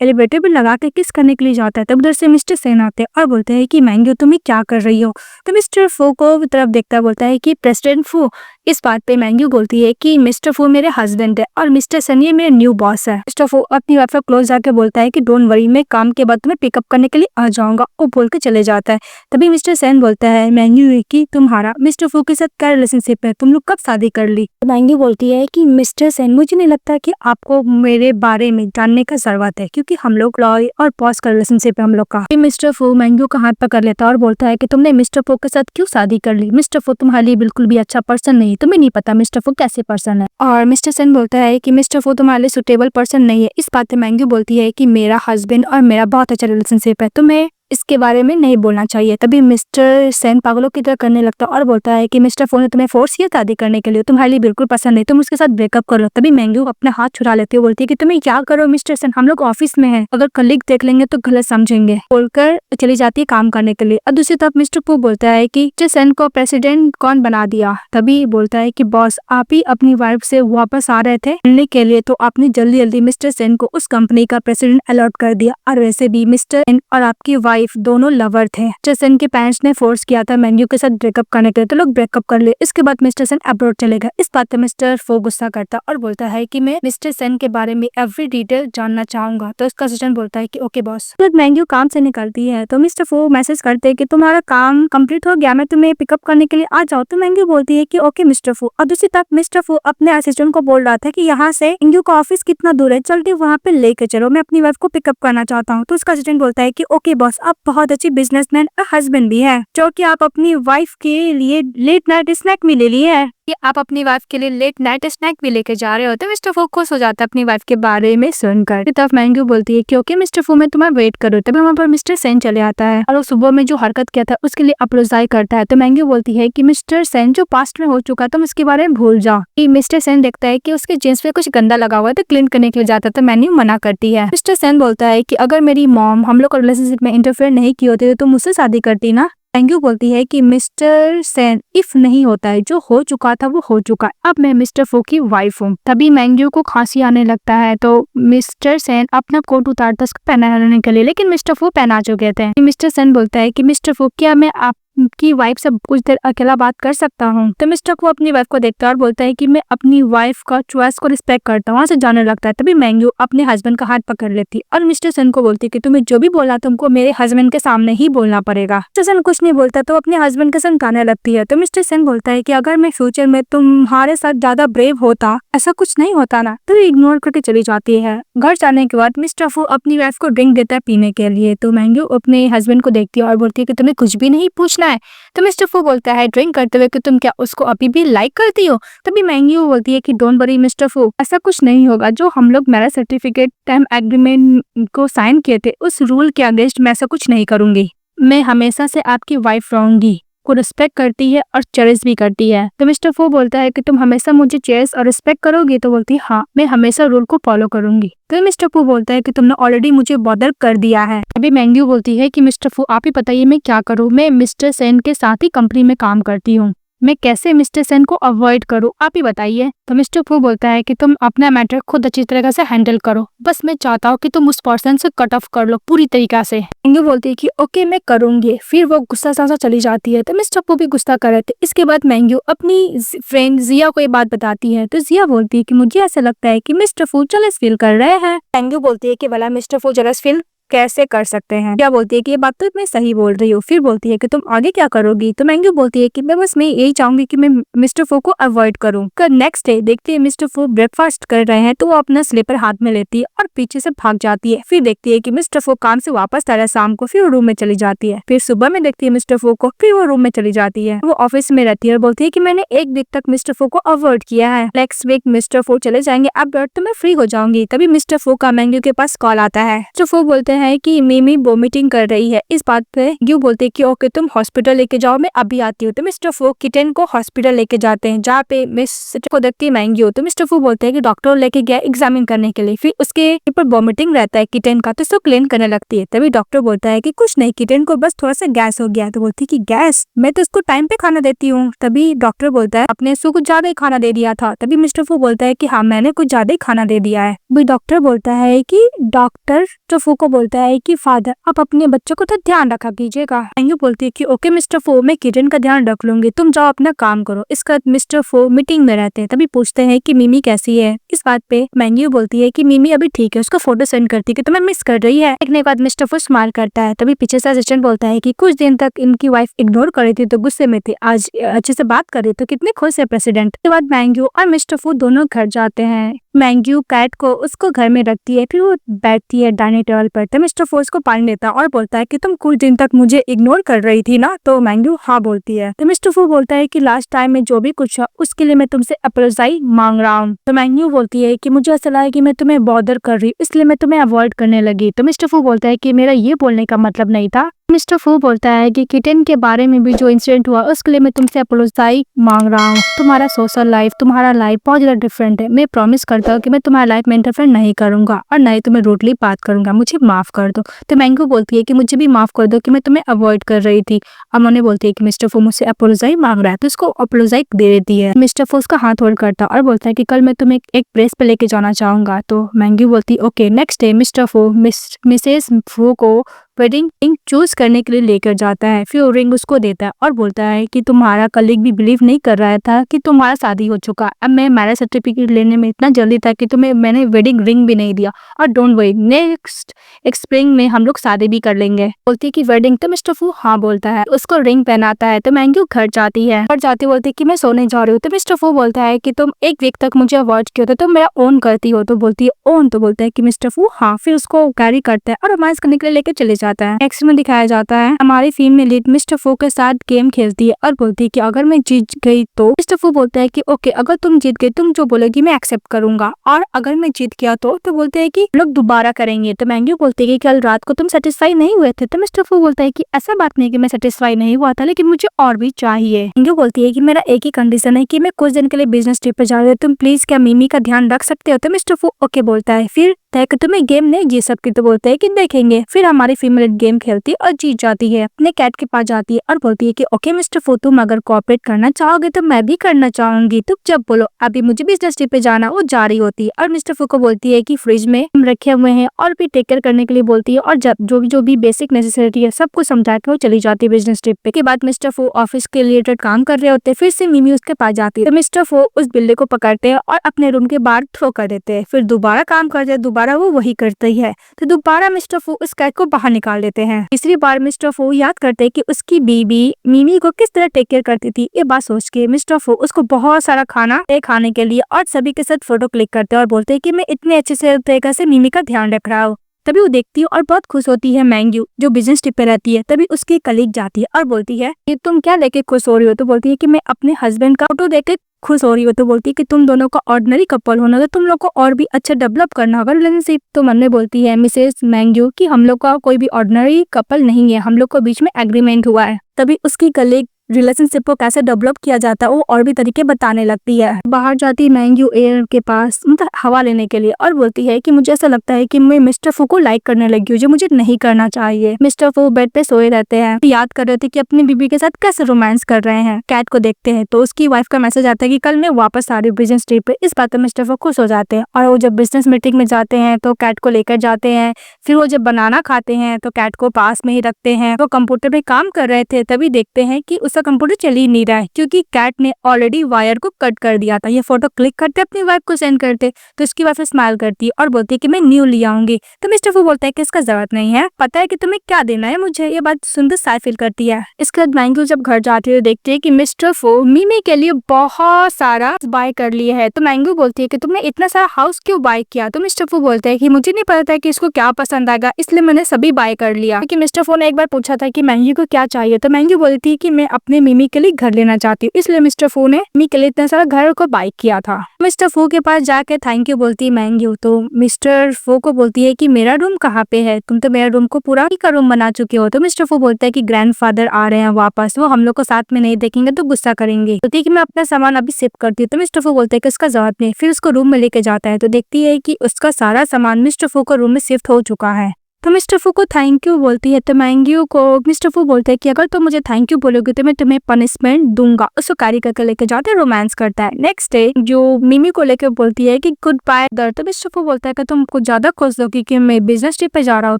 एलिवेटर पे लगा के किस करने के लिए जाता है। तब उधर से मिस्टर सेन आते हैं और बोलते हैं कि मैंग्यू तुम क्या कर रही हो? तो मिस्टर फू को तरफ देखता बोलता है कि प्रेसिडेंट फू। इस बात पे मैंग्यू बोलती है कि मिस्टर फू मेरे हस्बैंड है और मिस्टर सेन ये मेरे न्यू बॉस है। मिस्टर फू अपनी वाइफ को क्लोज जाके बोलता है कि डोंट वरी, मैं काम के बाद तुम्हें पिकअप करने के लिए आ जाऊंगा, वो बोल के चले जाता है। तभी मिस्टर सेन बोलता है मैंग्यू कि तुम्हारा मिस्टर फू के साथ क्या रिलेशनशिप है, तुम लोग कब शादी कर ली? मैंग्यू बोलती है कि मिस्टर सेन मुझे नहीं लगता कि आपको मेरे बारे में जानने का जरूरत है, क्योंकि हम लोग लॉय और बॉस का रिलेशनशिप है हम लोग का। मिस्टर फू मैंग्यू का हाथ पकड़ लेता है और बोलता है कि तुमने मिस्टर फू के साथ क्यों शादी कर ली? मिस्टर फू तुम्हारे लिए बिल्कुल भी अच्छा पर्सन नहीं, तुम्हें नहीं पता मिस्टर फू कैसे पर्सन है। और मिस्टर सेन बोलता है कि मिस्टर फू तुम्हारे लिए सुटेबल पर्सन नहीं है। इस बात पे मैंग्यू बोलती है कि मेरा हस्बैंड और मेरा बहुत अच्छा रिलेशनशिप है, तुम्हें इसके बारे में नहीं बोलना चाहिए। तभी मिस्टर सेन पागलों की तरह करने लगता है और बोलता है कि मिस्टर फू ने तुम्हें फोर्स किया शादी करने के लिए, तुम्हारे लिए बिल्कुल पसंद नहीं, तुम उसके साथ ब्रेकअप कर लो। तभी मैंग्यू अपना हाथ छुड़ा लेती है, बोलती है कि तुम्हें क्या करो मिस्टर सेन, हम लोग ऑफिस में हैं, अगर कलीग देख लेंगे तो गलत समझेंगे, बोलकर चली जाती है काम करने के लिए। और दूसरी तरफ मिस्टर फू बोलता है कि मिस्टर सेन को प्रेसिडेंट कौन बना दिया? तभी बोलता है कि बॉस आप ही अपनी वाइफ से वापस आ रहे थे मिलने के लिए, तो आपने जल्दी जल्दी मिस्टर सेन को उस कंपनी का प्रेसिडेंट अलॉट कर दिया, और वैसे भी मिस्टर सेन और आपकी वाइफ दोनों लवर थे। मिस्टर सेन के पेरेंट्स ने फोर्स किया था मैंग्यू के साथ ब्रेकअप करने के लिए, तो लोग ब्रेकअप कर ले। इसके बाद मिस्टर सेन अब्रॉड चले गए। इस बात पे मिस्टर फू गुस्सा करता और बोलता है कि मैं मिस्टर सेन के बारे में एवरी डिटेल जानना चाहूंगा। तो इसका असिस्टेंट बोलता है कि ओके बॉस। तो मैंग्यू काम से निकलती है तो मिस्टर फू मैसेज करते हैं कि तुम्हारा काम कंप्लीट हो गया, मैं तुम्हें पिकअप करने के लिए आ जाओ। तो मैंग्यू बोलती है कि ओके मिस्टर फू। और दूसरी तरफ मिस्टर फू अपने असिस्टेंट को बोल रहा था कि यहाँ से मैंग्यू का ऑफिस कितना दूर है, जल्दी वहाँ पे लेके चलो, मैं अपनी वाइफ को पिकअप करना चाहता हूँ। तो उसका असिस्टेंट बोलता है कि ओके बॉस, आप बहुत अच्छी बिजनेसमैन और हस्बैंड भी है, जो कि आप अपनी वाइफ के लिए लेट नाइट स्नैक भी ले लिए है, कि आप अपनी वाइफ के लिए लेट नाइट स्नैक भी लेके जा रहे हो। तो मिस्टर फू खुश हो जाता है अपनी वाइफ के बारे में सुनकर। तब मैंग्यू बोलती है कि ओके मिस्टर फू मैं तुम्हारा वेट करूँ। तभी वहाँ पर मिस्टर सेन चले आता है और वो सुबह में जो हरकत किया था उसके लिए अप्रोजाई करता है। तो मैंग्यू बोलती है कि मिस्टर सेन जो पास्ट में हो चुका तुम उसके बारे में भूल जाओ। कि मिस्टर सेन देखता है कि उसके जींस पे कुछ गंदा लगा हुआ है तो क्लीन करने के लिए जाता है। तो मैंग्यू मना करती है। मिस्टर सेन बोलता है कि अगर मेरी मॉम हम लोग को रिलेशनशिप में इंटरफेयर नहीं की होती तो तुम मुझसे शादी करती ना। मैंग्यू बोलती है कि मिस्टर सेन इफ नहीं होता है, जो हो चुका था वो हो चुका है, अब मैं मिस्टर फू की वाइफ हूँ। तभी मैंग्यू को खांसी आने लगता है तो मिस्टर सेन अपना कोट उतारता उसको पहनाने के लिए, लेकिन मिस्टर फू पहना चुके थे। मिस्टर सेन बोलता है कि मिस्टर फू क्या मैं आपकी वाइफ से कुछ देर अकेला बात कर सकता हूँ? तो मिस्टर फू अपनी वाइफ को देखता है और बोलता है कि मैं अपनी वाइफ का चॉइस को रिस्पेक्ट करता हूँ। वहाँ से जाने लगता है। तभी मैंग्यू अपने हस्बैंड का हाथ पकड़ लेती है और मिस्टर सेन को बोलती है कि तुम्हें जो भी बोला तुमको मेरे हस्बैंड के सामने ही बोलना पड़ेगा। मिस्टर सेन कुछ नहीं बोलता तो अपने हस्बैंड के संग गाने लगती है। तो मिस्टर सेन बोलता है कि अगर मैं फ्यूचर में तुम्हारे साथ ज्यादा ब्रेव होता, ऐसा कुछ नहीं होता ना। तो इग्नोर करके चली जाती है। घर जाने के बाद मिस्टर फू अपनी वाइफ को ड्रिंक देता है पीने के लिए। तो मैंग्यू अपने हस्बैंड को देखती है और बोलती है कि तुम्हें कुछ भी नहीं पूछना पूछना है। तो मिस्टर फू बोलता है ड्रिंक करते हुए कि तुम क्या उसको अभी भी लाइक करती हो। तभी मैंग्यू बोलती है कि डोंट वरी मिस्टर फू, ऐसा कुछ नहीं होगा। जो हम लोग मैरिज सर्टिफिकेट टाइम एग्रीमेंट को साइन किए थे उस रूल के अगेंस्ट मैं ऐसा कुछ नहीं करूंगी। मैं हमेशा से आपकी वाइफ रहूंगी, को रिस्पेक्ट करती है और चेरिश भी करती है। तो मिस्टर फू बोलता है कि तुम हमेशा मुझे चेरिश और रिस्पेक्ट करोगी। तो बोलती है हाँ, मैं हमेशा रूल को फॉलो करूंगी। तो मिस्टर फू बोलता है कि तुमने ऑलरेडी मुझे बॉदर कर दिया है। अभी मैंग्यू बोलती है कि मिस्टर फू आप ही बताइए मैं क्या करूँ, मैं मिस्टर सेन के साथ ही कंपनी में काम करती हूँ, मैं कैसे मिस्टर सेन को अवॉइड करूं, आप ही बताइए। तो मिस्टर फू बोलता है कि तुम अपना मैटर खुद अच्छी तरह से हैंडल करो, बस मैं चाहता हूँ कि तुम उस पर्सन से कट ऑफ कर लो पूरी तरीका से। मैंग्यू बोलती है कि ओके मैं करूंगी। फिर वो गुस्सा सा चली जाती है। तो मिस्टर फू भी गुस्सा कर रहे थे। इसके बाद मैंग्यू अपनी फ्रेंड जिया को ये बात बताती है। तो जिया बोलती है कि मुझे ऐसा लगता है कि मिस्टर फू जेलस फील कर रहे हैं। मैंग्यू बोलती है कि भला मिस्टर फू जेलस फील कैसे कर सकते हैं। क्या बोलती है कि ये बात तो मैं सही बोल रही हूँ। फिर बोलती है कि तुम आगे क्या करोगी। तो मैंग्यू बोलती है कि मैं यही चाहूंगी कि मैं मिस्टर फू को अवॉइड करूँ। नेक्स्ट डे देखते हैं मिस्टर फू ब्रेकफास्ट कर रहे हैं तो वो अपना स्लीपर हाथ में लेती है और पीछे से भाग जाती है। फिर देखती है कि मिस्टर फू काम से वापस आ रहा है शाम को, फिर रूम में चली जाती है। फिर सुबह में देखती है मिस्टर फू को, फिर वो रूम में चली जाती है। वो ऑफिस में रहती है और बोलती है कि मैंने एक वीक तक मिस्टर फू को अवॉइड किया है, नेक्स्ट वीक मिस्टर फू चले जाएंगे, अब तो मैं फ्री हो जाऊंगी। तभी मिस्टर फू का मैंग्यू के पास कॉल आता है। मिस्टर फू बोलते हैं कि मिमी वोमिटिंग कर रही है। इस बात पे ग्यू बोलते हैं कि ओके तुम हॉस्पिटल लेके जाओ, मैं अभी आती हूँ। तो मिस्टर फू किटन को हॉस्पिटल लेके जाते हैं जहाँ पे मिस्टर को देखती है मैंग्यू। तो मिस्टर फू बोलते हैं कि डॉक्टर लेके गया एग्जामिन करने के लिए। फिर उसके ऊपर वोमिटिंग रहता है किटन का, तो उसको क्लीन करने लगती है। तभी डॉक्टर बोलता है कि कुछ नहीं, किटन को बस थोड़ा सा गैस हो गया। तो बोलती है कि गैस, मैं तो उसको टाइम पे खाना देती हूँ। तभी डॉक्टर बोलता है आपने उसको कुछ ज्यादा ही खाना दे दिया था। तभी मिस्टर फू बोलता है कि हाँ मैंने कुछ ज्यादा ही खाना दे दिया है। डॉक्टर बोलता है कि डॉक्टर फू को बोलता है कि फादर आप अपने बच्चों को तो ध्यान रखा कीजिएगा। मैंग्यू बोलती है कि ओके मिस्टर फू, मैं किटन का ध्यान रख लूंगी, तुम जाओ अपना काम करो। इसका मिस्टर फू मीटिंग में रहते हैं। तभी पूछते हैं कि मिमी कैसी है। इस बात पे मैंग्यू बोलती है कि मिमी अभी ठीक है, उसको फोटो सेंड करती है कि तुम्हें मिस कर रही है। देखने के बाद मिस्टर फू स्माइल करता है। तभी पीछे से असिस्टेंट बोलता है कि कुछ दिन तक इनकी वाइफ इग्नोर कर रही थी तो गुस्से में थे, आज अच्छे से बात कर रही तो कितने खुश है प्रेसिडेंट। के बाद मैंग्यू और मिस्टर फू दोनों घर जाते हैं। मैंग्यू कैट को उसको घर में रखती है, फिर वो बैठती है डाइनिंग टेबल पर। तो मिस्टर फू उसको पानी देता है और बोलता है कि तुम कुछ दिन तक मुझे इग्नोर कर रही थी ना। तो मैंग्यू हाँ बोलती है। तो मिस्टर फू बोलता है कि लास्ट टाइम में जो भी कुछ है उसके लिए मैं तुमसे अपोलोजाइज मांग रहा हूँ। तो मैंग्यू बोलती है कि मुझे ऐसा लगा कि मैं तुम्हें बॉदर कर रही हूँ इसलिए मैं तुम्हें अवॉइड करने लगी। तो मिस्टर फू बोलता है कि मेरा ये बोलने का मतलब नहीं था। मिस्टर फू बोलता है कि किटन के बारे में भी जो इंसिडेंट हुआ उसके लिए मैं तुमसे अपोलोजाइज मांग रहा हूँ। तुम्हारा सोशल लाइफ, तुम्हारा लाइफ बहुत ज्यादा डिफरेंट है। मैं प्रॉमिस करता हूँ कि मैं तुम्हारा लाइफ में इंटरफेयर नहीं करूंगा और न ही तुम्हें रूडली बात करूंगा, मुझे माफ कर दो। तो मैंग्यू बोलती है कि मुझे भी माफ कर दो कि मैं तुम्हें अवॉइड कर रही थी। अमोने बोलती है कि मिस्टर फू मुझसे अपोलोजाइज मांग रहा है तो उसको अपोलोजाइज दे देती है। मिस्टर फू उसका हाथ होल्ड करता और बोलता है कि कल मैं तुम्हें एक प्रेस पे लेके जाना चाहूंगा। तो मैंग्यू बोलती है ओके। नेक्स्ट डे मिस्टर फू मिसेस फू को वेडिंग रिंग चूज करने के लिए लेकर जाता है। फिर वो रिंग उसको देता है और बोलता है कि तुम्हारा कलीग भी बिलीव नहीं कर रहा था कि तुम्हारा शादी हो चुका। अब मैं मैरिज सर्टिफिकेट लेने में इतना जल्दी था कि तुम्हें मैंने वेडिंग रिंग भी नहीं दिया। और डोंट वरी, नेक्स्ट स्प्रिंग में हम लोग शादी भी कर लेंगे। बोलती है कि वेडिंग। तो मिस्टर फू हाँ बोलता है, उसको रिंग पहनाता है। तो मैंग्यू घर जाती है और जाती बोलती है कि मैं सोने जा रही हूँ। तो मिस्टर फू बोलता है कि तुम एक वीक तक मुझे अवॉइड किया था, तुम मेरा ओन करती हो। तो बोलती है ओन। तो बोलता है कि मिस्टर फू हाँ। फिर उसको कैरी करता है और रोमांस करने के लिए लेकर चले जाता है। नेक्स्ट में दिखाया जाता है हमारी फिल्म में लीड मिस्टर फू के साथ गेम खेलती है और बोलती है कि अगर मैं जीत गई तो। मिस्टर फू बोलता है कि ओके अगर तुम जीत गई तुम जो बोलोगी मैं एक्सेप्ट करूंगा, और अगर मैं जीत गया तो बोलते हैं कि लोग दोबारा करेंगे। तो मैंग्यू बोलती है कि कल रात को तुम सेटिस्फाई नहीं हुए थे। तो मिस्टर फू बोलता है कि ऐसा बात नहीं कि मैं सेटिस्फाई नहीं हुआ था, लेकिन मुझे और भी चाहिए। मैंग्यू बोलती है कि मेरा एक ही कंडीशन है कि मैं कुछ दिन के लिए बिजनेस ट्रिप पे जा रही हूँ, तुम प्लीज क्या मिमी का ध्यान रख सकते हो। तो मिस्टर फू ओके बोलता है। फिर कि तुम्हें गेम नहीं जीत सकती। तो बोलते हैं कि देखेंगे। फिर हमारी फीमेल गेम खेलती है और जीत जाती है। अपने कैट के पास जाती है और बोलती है कि ओके मिस्टर फू, तुम अगर कोऑपरेट करना चाहोगे तो मैं भी करना चाहूंगी, तुम जब बोलो। अभी मुझे बिजनेस ट्रिप पे जाना। वो जा रही होती है और मिस्टर फू को बोलती है कि फ्रिज में रखे हुए हैं और भी टेक केयर करने के लिए बोलती है, और जब जो भी बेसिक नेसेसिटी है सब कुछ समझा के वो चली जाती है बिजनेस ट्रिप पे। के बाद मिस्टर फू ऑफिस के रिलेटेड काम कर रहे होते हैं। फिर से मिमी उसके पास जाती है। तो मिस्टर फू उस बिल्ली को पकड़ते हैं और अपने रूम के बाहर थ्रो कर देते हैं। फिर दोबारा काम करते हैं, दोबारा वो वही करते है। तो दोबारा मिस्टर फू उस कैट को बाहर निकाल देते हैं। तीसरी बार मिस्टर फू याद करते हैं कि उसकी बीबी मिमी को किस तरह टेक केयर करती थी। ये बात सोच के मिस्टर फू उसको बहुत सारा खाना खाने के लिए और सभी के साथ फोटो क्लिक करते हैं और बोलते हैं कि मैं इतने अच्छे से तरीके से मिमी का ध्यान रख रहा हूँ। तभी वो देखती है और बहुत खुश होती है मैंग्यू जो बिजनेस ट्रिप पे रहती है। तभी उसकी कलीग जाती है और बोलती है कि तुम क्या लेके खुश हो रही हो? तो बोलती है कि मैं अपने हस्बैंड का फोटो देख के खुश हो रही हो। तो बोलती है कि तुम दोनों का ऑर्डिनरी कपल होना तो तुम लोग को और भी अच्छा डेवलप करना होगा रिलेशनशिप। तो मन में बोलती है मिसेस मैंग्यू कि हम लोग का कोई भी ऑर्डिनरी कपल नहीं है, हम लोग को बीच में एग्रीमेंट हुआ है। तभी उसकी कलीग रिलेशनशिप को कैसे डेवलप किया जाता है वो और भी तरीके बताने लगती है। बाहर जाती मैंग्यू एयर के पास मतलब हवा लेने के लिए और बोलती है कि मुझे ऐसा लगता है कि मैं मिस्टर फू को लाइक करने लगी हूँ जो मुझे नहीं करना चाहिए। मिस्टर फू बेड पे सोए रहते हैं, याद कर रहे थे कि अपनी बीबी के साथ कैसे रोमांस कर रहे हैं। कैट को देखते हैं तो उसकी वाइफ का मैसेज आता है कि कल मैं वापस आ रही हूँ बिजनेस ट्रिप पे। इस बात पर मिस्टर फू खुश हो जाते हैं और वो जब बिजनेस मीटिंग में जाते हैं तो कैट को लेकर जाते हैं। फिर वो जब बनाना खाते हैं तो कैट को पास में ही रखते हैं। वो कंप्यूटर पे काम कर रहे थे तभी देखते हैं कि उसका कंप्यूटर चल ही नहीं रहा है क्योंकि कैट ने ऑलरेडी वायर को कट कर दिया था। ये फोटो क्लिक करते अपनी वाइफ को सेंड करते तो उसकी वाइफ स्माइल करती है और बोलती है कि मैं न्यू ले आऊंगी। तो मिस्टर फू बोलता है कि इसका जरूरत नहीं है, पता है कि तुम्हें क्या देना है मुझे। ये बात सुनकर साइड फील करती है। इसके बाद मैंग्यू जब घर जाती है देखते है कि मिस्टर फू मिमी के लिए बहुत सारा बाय कर लिया है। तो मैंग्यू बोलती है कि तुमने इतना सारा हाउस क्यों बाय किया? तो मिस्टर फू बोलता है कि मुझे नहीं पता था कि इसको क्या पसंद आएगा इसलिए मैंने सभी बाय कर लिया। क्योंकि मिस्टर फू ने एक बार पूछा था कि मैंग्यू को क्या चाहिए तो मैंग्यू बोली थी कि मैं अपने मिमी के लिए घर लेना चाहती हूँ इसलिए मिस्टर फू ने मिमी के लिए इतना सारा घर को बाय किया था। मिस्टर फू के पास जाके थैंक यू बोलती है मैंग्यू। तो मिस्टर फू को बोलती है कि मेरा रूम कहाँ पे है, तुम तो मेरा रूम को पूरा ही का रूम बना चुके हो। तो मिस्टर फू बोलता है कि ग्रैंडफादर आ रहे हैं वापस, वो हम लोग को साथ में नहीं देखेंगे तो गुस्सा करेंगे। बोलती है कि मैं अपना सामान अभी शिफ्ट करती हूँ। तो मिस्टर फू बोलते है कि उसका जरूरत नहीं। फिर उसको रूम में लेके जाता है तो देखती है कि उसका सारा सामान मिस्टर फू को रूम में शिफ्ट हो चुका है। तो मिस्टर फू को थैंक यू बोलती है। तो मैंग्यू को मिस्टर फू बोलते हैं कि अगर तुम मुझे थैंक यू बोलोगे तो मैं तुम्हें पनिशमेंट दूंगा। उसको कैरी करके लेके जाते हैं, रोमांस करता है। नेक्स्ट डे जो मिमी को लेकर बोलती है कि गुड बाय दर। तो मिस्टर फू बोलता है कि तुम कुछ ज्यादा खुश हो कि मैं बिजनेस ट्रिप पे जा रहा हूँ।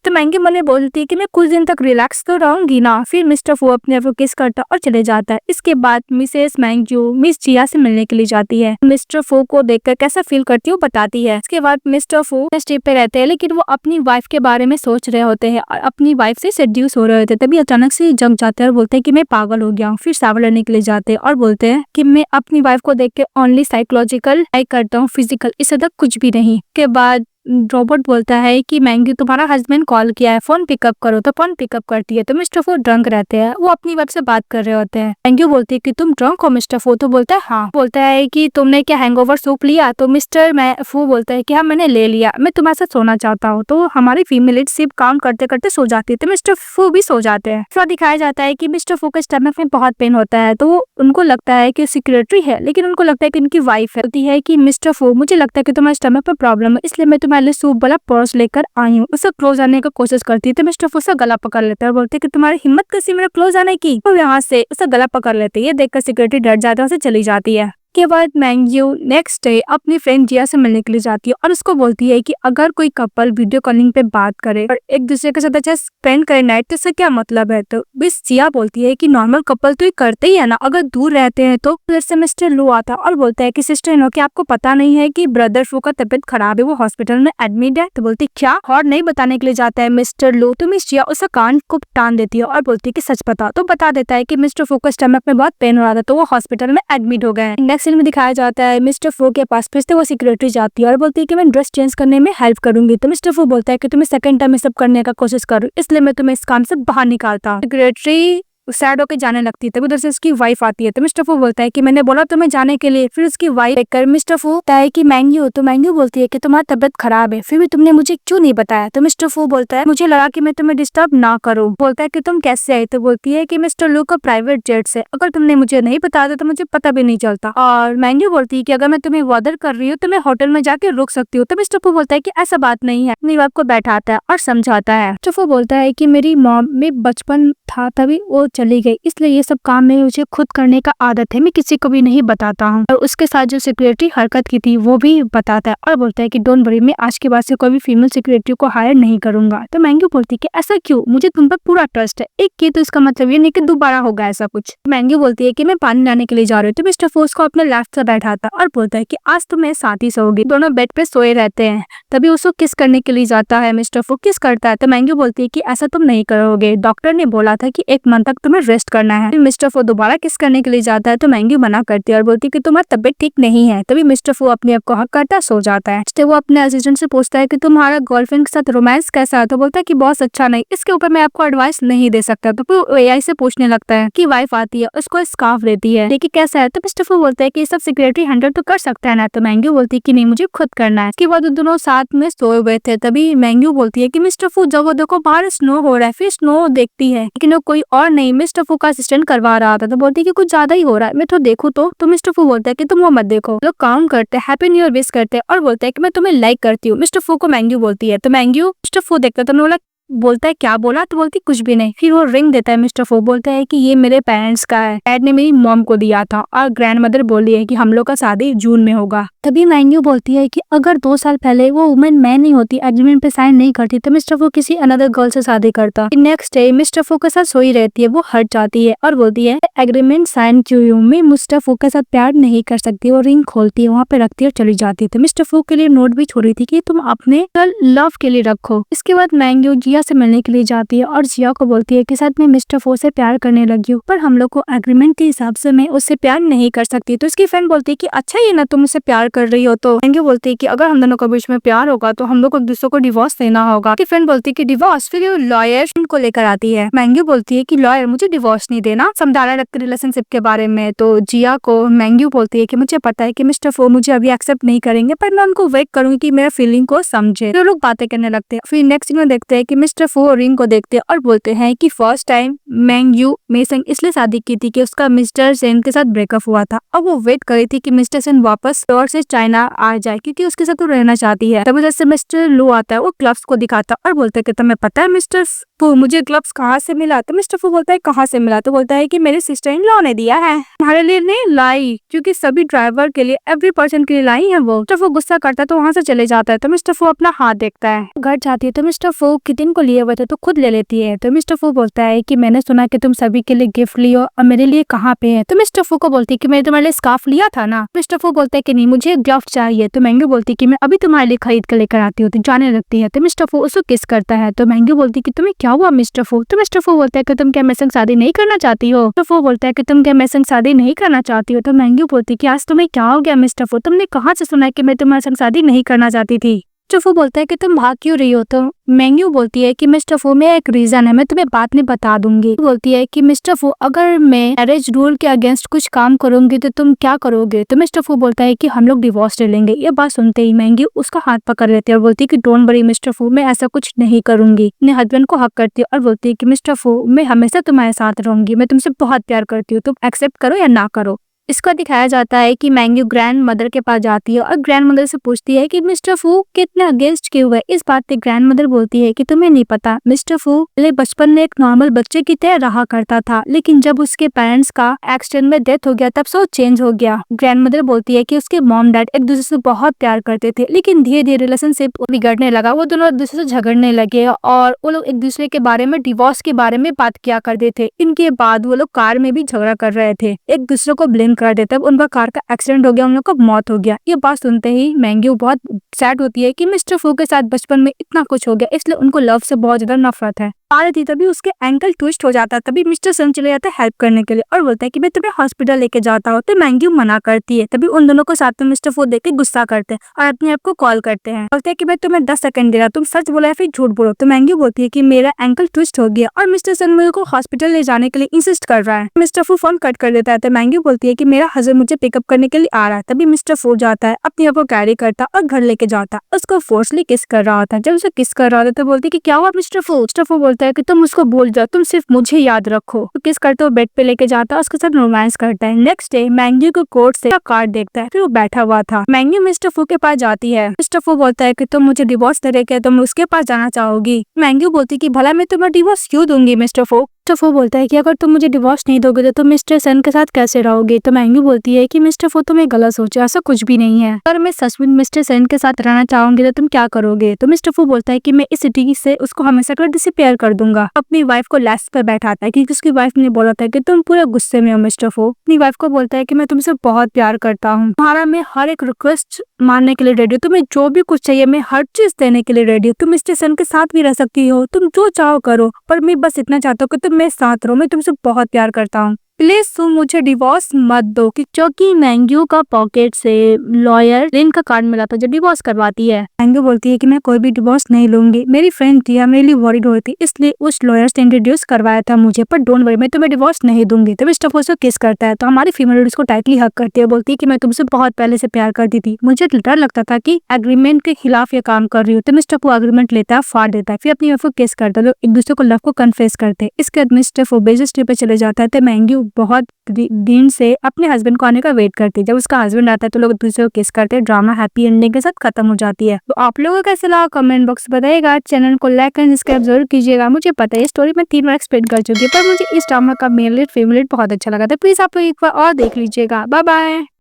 तो मैंग्यू मन में बोलती है कि मैं कुछ दिन तक रिलैक्स तो रहूंगी ना। फिर मिस्टर फू अपने आप को किस करता और चले जाता है। इसके बाद मिसेस मैंग्यू मिस जिया से मिलने के लिए जाती है। मिस्टर फू को देखकर कैसा फील करती है बताती है। इसके बाद मिस्टर फू ट्रिप पे रहते हैं लेकिन वो अपनी वाइफ के बारे में सोच रहे होते हैं और अपनी वाइफ से सेड्यूस हो रहे होते हैं। तभी अचानक से जग जाते हैं और बोलते हैं कि मैं पागल हो गया हूँ। फिर सावर लेने के लिए जाते हैं और बोलते हैं कि मैं अपनी वाइफ को देख के ओनली साइकोलॉजिकल करता हूँ, फिजिकल इससे तक कुछ भी नहीं। के बाद रॉबर्ट बोलता है कि मैंग्यू तुम्हारा हस्बैंड कॉल किया है, फोन पिकअप करो। तो फोन पिकअप करती है तो मिस्टर फू ड्रंक रहते हैं, वो अपनी वाइफ से बात कर रहे होते हैं। मैंग्यू बोलती है कि तुम ड्रंक हो मिस्टर फू? तो बोलता है हाँ। बोलता है कि तुमने क्या हैंगओवर सूप लिया? तो मिस्टर फू बोलता है कि हाँ मैंने ले लिया, मैं तुम्हारे साथ सोना चाहता हूँ। तो हमारी फीमेल सिर्फ काउंट करते करते सो जाती है तो मिस्टर फू भी सो जाते हैं। फिर दिखाया जाता है कि मिस्टर फू के स्टमक में बहुत पेन होता है तो उनको लगता है कि सेक्रेटरी है लेकिन उनको लगता है कि उनकी वाइफ है। होती है कि मिस्टर फू मुझे लगता है कि तुम्हारे स्टमक में प्रॉब्लम है इसलिए मैं तुम्हारे लिए सूप वाला पर्स लेकर आई हूँ। उससे क्लोज आने की कोशिश करती है तो मिस्टर फू उसका गला पकड़ लेता है और बोलते हैं कि तुम्हारी हिम्मत कैसी मेरे क्लोज आने की। तो यहाँ से उसका गला पकड़ लेते हैं। ये देखकर सिक्योरिटी डर जाता है, उसे चली जाती है। के बाद मैंग्यू नेक्स्ट डे अपनी फ्रेंड जिया से मिलने के लिए जाती है और उसको बोलती है कि अगर कोई कपल वीडियो कॉलिंग पे बात करे और एक दूसरे के साथ अच्छा स्पेंड करे नाइट तो इससे क्या मतलब है। तो बिस जिया बोलती है कि नॉर्मल कपल तो ये करते ही है ना, अगर दूर रहते हैं तो। फिर से मिस्टर लो आता है और बोलता है कि सिस्टर इन कि आपको पता नहीं है कि ब्रदर फू का तबियत खराब है, वो हॉस्पिटल में एडमिट है। तो बोलती क्या, और नहीं बताने के लिए जाता है मिस्टर लो। तो मिस जिया उसका कान को टान देती है और बोलती है कि सच बता। तो बता देता है कि मिस्टर फू का स्टमक में बहुत पेन हो रहा था तो वो हॉस्पिटल में एडमिट हो गए। नेक्स्ट सीन में दिखाया जाता है मिस्टर फू के पास फिर से वो सेक्रेटरी जाती है और बोलती है कि मैं ड्रेस चेंज करने में हेल्प करूंगी। तो मिस्टर फू बोलता है कि तुम्हें सेकंड टाइम में सब करने का कोशिश करूँ इसलिए मैं तुम्हें इस काम से बाहर निकालता। सेक्रेटरी सैड होकर जाने लगती है तब उधर से उसकी वाइफ आती है तो मिस्टर फू बोलता है कि मैंने बोला तुम्हें जाने के लिए। फिर उसकी वाइफ देखकर मिस्टर फू कहता है कि मैंग्यू। तो मैंग्यू बोलती है कि तुम्हारी तबियत खराब है फिर भी तुमने मुझे क्यों नहीं बताया। तो मिस्टर फू बोलता है मुझे लगा कि मैं तुम्हें डिस्टर्ब ना करूं। बोलता है कि तुम कैसे आई। तो बोलती है कि मिस्टर लू का प्राइवेट जेट से, अगर तुमने मुझे नहीं बताया तो मुझे पता भी नहीं चलता। और मैंग्यू बोलती है कि अगर मैं तुम्हें बॉदर कर रही हूँ तो मैं होटल में जाके रुक सकती हूँ। तो मिस्टर फू बोलता है कि ऐसा बात नहीं है, अपनी वाइफ को बैठाता है और समझाता है। मिस्टर फू बोलता है कि मेरी मॉम में बचपन था तभी वो चली गई इसलिए ये सब काम में मुझे खुद करने का आदत है, मैं किसी को भी नहीं बताता हूँ। और उसके साथ जो सिक्योरिटी हरकत की थी वो भी बताता है और बोलता है कि डोंट वरी, मैं आज के बाद से कोई भी फीमेल सिक्योरिटी को हायर नहीं करूंगा। तो मैंग्यू बोलती है कि ऐसा क्यों, मुझे तुम पर पूरा ट्रस्ट है। एक की तो इसका मतलब ये नहीं कि दोबारा होगा ऐसा कुछ। मैंग्यू बोलती है कि मैं पानी लाने के लिए जा रही हूँ। तो मिस्टर फोर्स को अपने लेफ्ट से बैठाता और बोलता है कि आज तो मैं साथ ही सोऊंगी। दोनों बेड पे सोए रहते हैं। तभी उसको किस करने के लिए जाता है। मिस्टर फो किस करता है तो मैंग्यू बोलती है कि ऐसा तुम नहीं करोगे, डॉक्टर ने बोला था कि 1 मंथ तक तुम्हें रेस्ट करना है। मिस्टर फो दोबारा किस करने के लिए जाता है तो मैंग्यू मना करती है और बोलती है कि तुम्हारी तबीयत ठीक नहीं है। तभी मिस्टर फो अपने आप को हक करता सो जाता है। वो अपने असिस्टेंट से पूछता है कि तुम्हारा गर्लफ्रेंड के साथ रोमांस कैसा है, तो बोलता है कि बहुत अच्छा नहीं, इसके ऊपर मैं आपको एडवाइस नहीं दे सकता। तो फिर एआई से पूछने लगता है कि वाइफ आती है, उसको स्कार्फ देती है, देखिए कैसा है। तो मिस्टर फो बोलता है कि ये सब सिक्योरिटी हैंडल तो कर सकता है ना। तो मैंग्यू बोलती है कि नहीं, मुझे खुद करना है। इसके बाद वो दोनों साथ में सोए हुए थे। तभी मैंग्यू बोलती है कि मिस्टर फो जब वो देखो बाहर स्नो हो रहा है, फिर स्नो देखती है लेकिन वो कोई और नहीं मिस्टर फो का असिस्टेंट करवा रहा था। तो बोलती है कि कुछ ज्यादा ही हो रहा है, मैं तो देखूं। तो मिस्टर फो बोलता है कि तुम वो मत देखो। लोग काम करते हैं, हैप्पी न्यू ईयर विश करते हैं और बोलते है कि मैं तुम्हें लाइक करती हूँ। मिस्टर फो को मैंग्यू बोलती है। तो मैंग्यू मिस्टर फो देखता है तो बोलता है क्या बोला, तो बोलती कुछ भी नहीं। फिर वो रिंग देता है। मिस्टर फो बोलता है कि ये मेरे पेरेंट्स का है, डैड ने मेरी मॉम को दिया था और ग्रैंड मदर बोली है कि हम लोग का शादी जून में होगा। तभी मैंग्यू बोलती है कि अगर 2 साल पहले वो वुमेन मैं नहीं होती, एग्रीमेंट पे साइन नहीं करती, तो मिस्टर फो किसी अनदर गर्ल से शादी करता। नेक्स्ट डे मिस्टर फो के साथ सोई रहती है, वो हट जाती है और बोलती है एग्रीमेंट साइन क्यों हूँ, मैं मिस्टर फो के साथ प्यार नहीं कर सकती। वो रिंग खोलती है, वहाँ पे रखती है और चली जाती है। तो मिस्टर फो के लिए नोट भी छोड़ी थी कि तुम अपने लव के लिए रखो। इसके बाद मैंग्यू जिया से मिलने के लिए जाती है और जिया को बोलती है कि साथ में मिस्टर फो से प्यार करने लगी हूँ, पर हम लोग को एग्रीमेंट के हिसाब से मैं उससे प्यार नहीं कर सकती। तो इसकी फ्रेंड बोलती है कि अच्छा ये ना तुम उससे प्यार कर रही हो। तो मैंग्यू बोलती है कि अगर हम दोनों के बीच में प्यार होगा तो हम लोग को एक दूसरे को डिवोर्स देना होगा। की फ्रेंड बोलती है कि डिवोर्स। फिर वो लॉयर को लेकर आती है। मैंग्यू बोलती है कि लॉयर मुझे डिवोर्स नहीं देना, समझाना लगती रिलेशनशिप के बारे में। तो जिया को मैंग्यू बोलती है कि मुझे पता है कि मिस्टर फो मुझे अभी एक्सेप्ट नहीं करेंगे, पर मैं उनको वेट करूंगी कि मेरा फीलिंग को समझे। तो लोग बातें करने लगते हैं। फिर नेक्स्ट में देखते हैं कि मिस्टर फो रिंग को देखते हैं और बोलते हैं कि फर्स्ट टाइम मैंग्यू मे संग इसलिए शादी की थी कि उसका मिस्टर सेन के साथ ब्रेकअप हुआ था और वो वेट कर रही थी कि मिस्टर सेन वापस और से चाइना आ जाए क्योंकि उसके साथ वो रहना चाहती है। तब जैसे मिस्टर लो आता है, वो ग्लव्स को दिखाता और बोलता है कि तुम्हें पता है मिस्टर फो मुझे ग्लव्स कहाँ से मिला। तो मिस्टर फो बोलता है कहाँ से मिला। तो बोलता है कि मेरे सिस्टर इन लॉ ने दिया है, हमारे लिए नहीं लाई, क्योंकि सभी ड्राइवर के लिए एवरी पर्सन के लिए लाई है वो। मिस्टर फो गुस्सा करता है तो वहाँ से चले जाता है। तो मिस्टर फो अपना हाथ देखता है, घर जाती है तो मिस्टर फो किटिन को लिए हुए थे तो खुद ले लेती है। तो मिस्टर फो बोलता है कि मैंने सुना कि तुम सभी के लिए गिफ्ट लियो और मेरे लिए कहाँ पे है। तो मिस्टर फो को बोलती है कि मैंने तुम्हारे लिए स्कार्फ लिया था ना। मिस्टर फो बोलता है कि नहीं मुझे ग्लव चाहिए। तो मैंग्यू बोलती है कि मैं अभी तुम्हारे लिए खरीद कर लेकर आती हूँ। तो जाने लगती है। तो मिस्टर फो उसको किस करता है। तो मैंग्यू बोलती है कि तुम्हें क्या हुआ मिस्टर फो। तो मिस्टर फो बोलता है कि तुम क्या मेरे संग शादी नहीं करना चाहती हो। तो फो बोलता है कि तुम क्या मेरे संग शादी नहीं करना चाहती हो। तो मैंग्यू बोलती है कि आज तुम्हें क्या हो गया मिस्टर फो, तुमने कहाँ से सुना है कि मैं तुम्हारे संग शादी नहीं करना चाहती थी। मिस्टर फो बोलता है कि तुम भाग क्यों रही हो। तो मैंग्यू बोलती है कि मिस्टर फो में एक रीजन है, मैं तुम्हें बाद में बता दूंगी। बोलती है कि मिस्टर फो अगर मैं मैरिज रूल के अगेंस्ट कुछ काम करूंगी तो तुम क्या करोगे। तो मिस्टर फो बोलता है कि हम लोग डिवोर्स ले लेंगे। ये बात सुनते ही मैंग्यू उसका हाथ पकड़ लेती है और बोलती है कि डोंट वरी मिस्टर फो, मैं ऐसा कुछ नहीं करूंगी। अपने हस्बैंड को हक करती है और बोलती है कि मिस्टर फो मैं हमेशा तुम्हारे साथ रहूंगी, मैं तुमसे बहुत प्यार करती हूँ, तुम एक्सेप्ट करो या ना करो। इसको दिखाया जाता है कि मैंग्यू ग्रैंड मदर के पास जाती है और ग्रैंड मदर से पूछती है कि मिस्टर फू कितने अगेंस्ट क्यों हुए। इस बात पे ग्रैंड मदर बोलती है कि तुम्हें नहीं पता, मिस्टर फू पहले बचपन में एक नॉर्मल बच्चे की तरह रहा करता था, लेकिन जब उसके पेरेंट्स का एक्सीडेंट में डेथ हो गया तब से वो चेंज हो गया। ग्रैंड मदर बोलती है कि उसके मॉम डैड एक दूसरे से बहुत प्यार करते थे, लेकिन धीरे धीरे रिलेशनशिप बिगड़ने लगा, वो दोनों एक दूसरे से झगड़ने लगे और वो लोग एक दूसरे के बारे में डिवोर्स के बारे में बात किया करते थे। इनके बाद वो लोग कार में भी झगड़ा कर रहे थे, एक दूसरे को ब्लेम कर देते। उनका कार का एक्सीडेंट हो गया, उन लोग का मौत हो गया। ये बात सुनते ही मैंग्यू बहुत सैड होती है कि मिस्टर फू के साथ बचपन में इतना कुछ हो गया, इसलिए उनको लव से बहुत ज्यादा नफरत है। आ रही थी तभी उसके एंकल ट्विस्ट हो जाता है। तभी मिस्टर सन चले जाता है हेल्प करने के लिए और बोलता है कि मैं तुम्हें हॉस्पिटल लेके जाता हूँ। तो मैंग्यू मना करती है। तभी उन दोनों को साथ में मिस्टर फू देख के गुस्सा करते हैं और अपने आप को कॉल करते हैं, बोलते हैं कि मैं तुम्हें 10 सेकंड दे रहा, तुम सच बोला या फिर झूठ बोलो। तो मैंग्यू बोलती है कि मेरा एंकल ट्विस्ट हो गया और मिस्टर सन मेरे को हॉस्पिटल ले जाने के लिए इंसिस्ट कर रहा है। मिस्टर फू फोन कट कर देता है। तो मैंग्यू बोलती है कि मेरा हस्बैंड मुझे पिकअप करने के लिए आ रहा है। तभी मिस्टर फू जाता है, अपने आप को कैरी करता और घर लेके जाता, उसको फोर्सली किस कर रहा होता है। जब उसे किस कर रहा होता है तो बोलती है कि क्या हुआ मिस्टर फू। मिस्टर फू बोलता है कि तुम उसको बोल जाओ, तुम सिर्फ मुझे याद रखो। तो किस करते हो बेड पे लेके जाता है, उसके साथ रोमांस करता है। नेक्स्ट डे मैंग्यू को कोर्ट से कार्ड देखता है, फिर वो बैठा हुआ था। मैंग्यू मिस्टर फू के पास जाती है। मिस्टर फू बोलता है कि तुम मुझे डिवोर्स दे रहे, क्या तुम उसके पास जाना चाहोगी। मैंग्यू बोलती है कि भला मैं तुम्हें डिवोर्स क्यों दूंगी मिस्टर फू। मिस्टर फू बोलता है कि अगर तुम मुझे डिवोर्स नहीं दोगे तो तुम मिस्टर सन के साथ कैसे रहोगे। तो मैंग्यू बोलती है कि मिस्टर फू तुम्हें गलत सोचा, ऐसा कुछ भी नहीं है, अगर मैं सच में मिस्टर सन के साथ रहना चाहूंगी तो तुम क्या करोगे। तो मिस्टर फू बोलता है कि मैं इस सिटी से उसको हमेशा कर डिसअपीयर कर दूंगा। अपनी वाइफ को लास्ट पर बैठाता है क्योंकि उसकी वाइफ ने बोला था कि तुम पूरे गुस्से में हो मिस्टर फू। अपनी वाइफ को बोलता है कि मैं तुमसे बहुत प्यार करता हूँ, तुम्हारा मैं हर एक रिक्वेस्ट मानने के लिए रेडी हूँ, तुम्हें जो भी कुछ चाहिए मैं हर चीज देने के लिए रेडी हूँ, तुम इस स्टेशन के साथ भी रह सकती हो, तुम जो चाहो करो, पर मैं बस इतना चाहता हूँ कि तुम मेरे साथ रहो, मैं तुमसे बहुत प्यार करता हूँ, प्लीज तुम मुझे डिवोर्स मत दो। क्योंकि मैंग्यू का पॉकेट से लॉयर रिन का कार्ड मिला था जो डिवोर्स करवाती है। मैंग्यू बोलती है कि मैं कोई भी डिवोर्स नहीं लूंगी, मेरी फ्रेंड थी, मेरे लिए वरीड हुई थी, इसलिए उस लॉयर से इंट्रोड्यूस करवाया था मुझे, पर डोंट वरी मैं तुम्हें डिवोर्स नहीं दूंगी। तो मिस्टर फोर्स को किस करता है तो हमारी फीमेल उसको टाइटली हक करती है, बोलती है कि मैं तुमसे बहुत पहले से प्यार करती थी, मुझे डर लगता था कि एग्रीमेंट के खिलाफ ये काम कर रही हो। तो मिस्टर फो एग्रीमेंट लेता है, फाड़ देता है, फिर अपनी वाइफ को किस करता है, लोग एक दूसरे को लव को कन्फेस करते हैं। इसके बाद मिस्टर फो बिजनेस ट्रिप पे चले जाता है। तो मैंग्यू बहुत दिन से अपने हस्बैंड को आने का वेट करती है। जब उसका हस्बैंड आता है तो लोग एक दूसरे को किस करते हैं। ड्रामा हैप्पी एंडिंग के साथ खत्म हो जाती है। तो आप लोगों का कैसा लगा कमेंट बॉक्स बताइएगा। चैनल को लाइक एंड सब्सक्राइब जरूर कीजिएगा। मुझे पता है स्टोरी में 3 बार एक्सप्लेन कर चुकी है, पर मुझे इस ड्रामा का मेल लीड फीमेल लीड बहुत अच्छा लगा था। प्लीज आप लोग एक बार और देख लीजिएगा। Bye bye.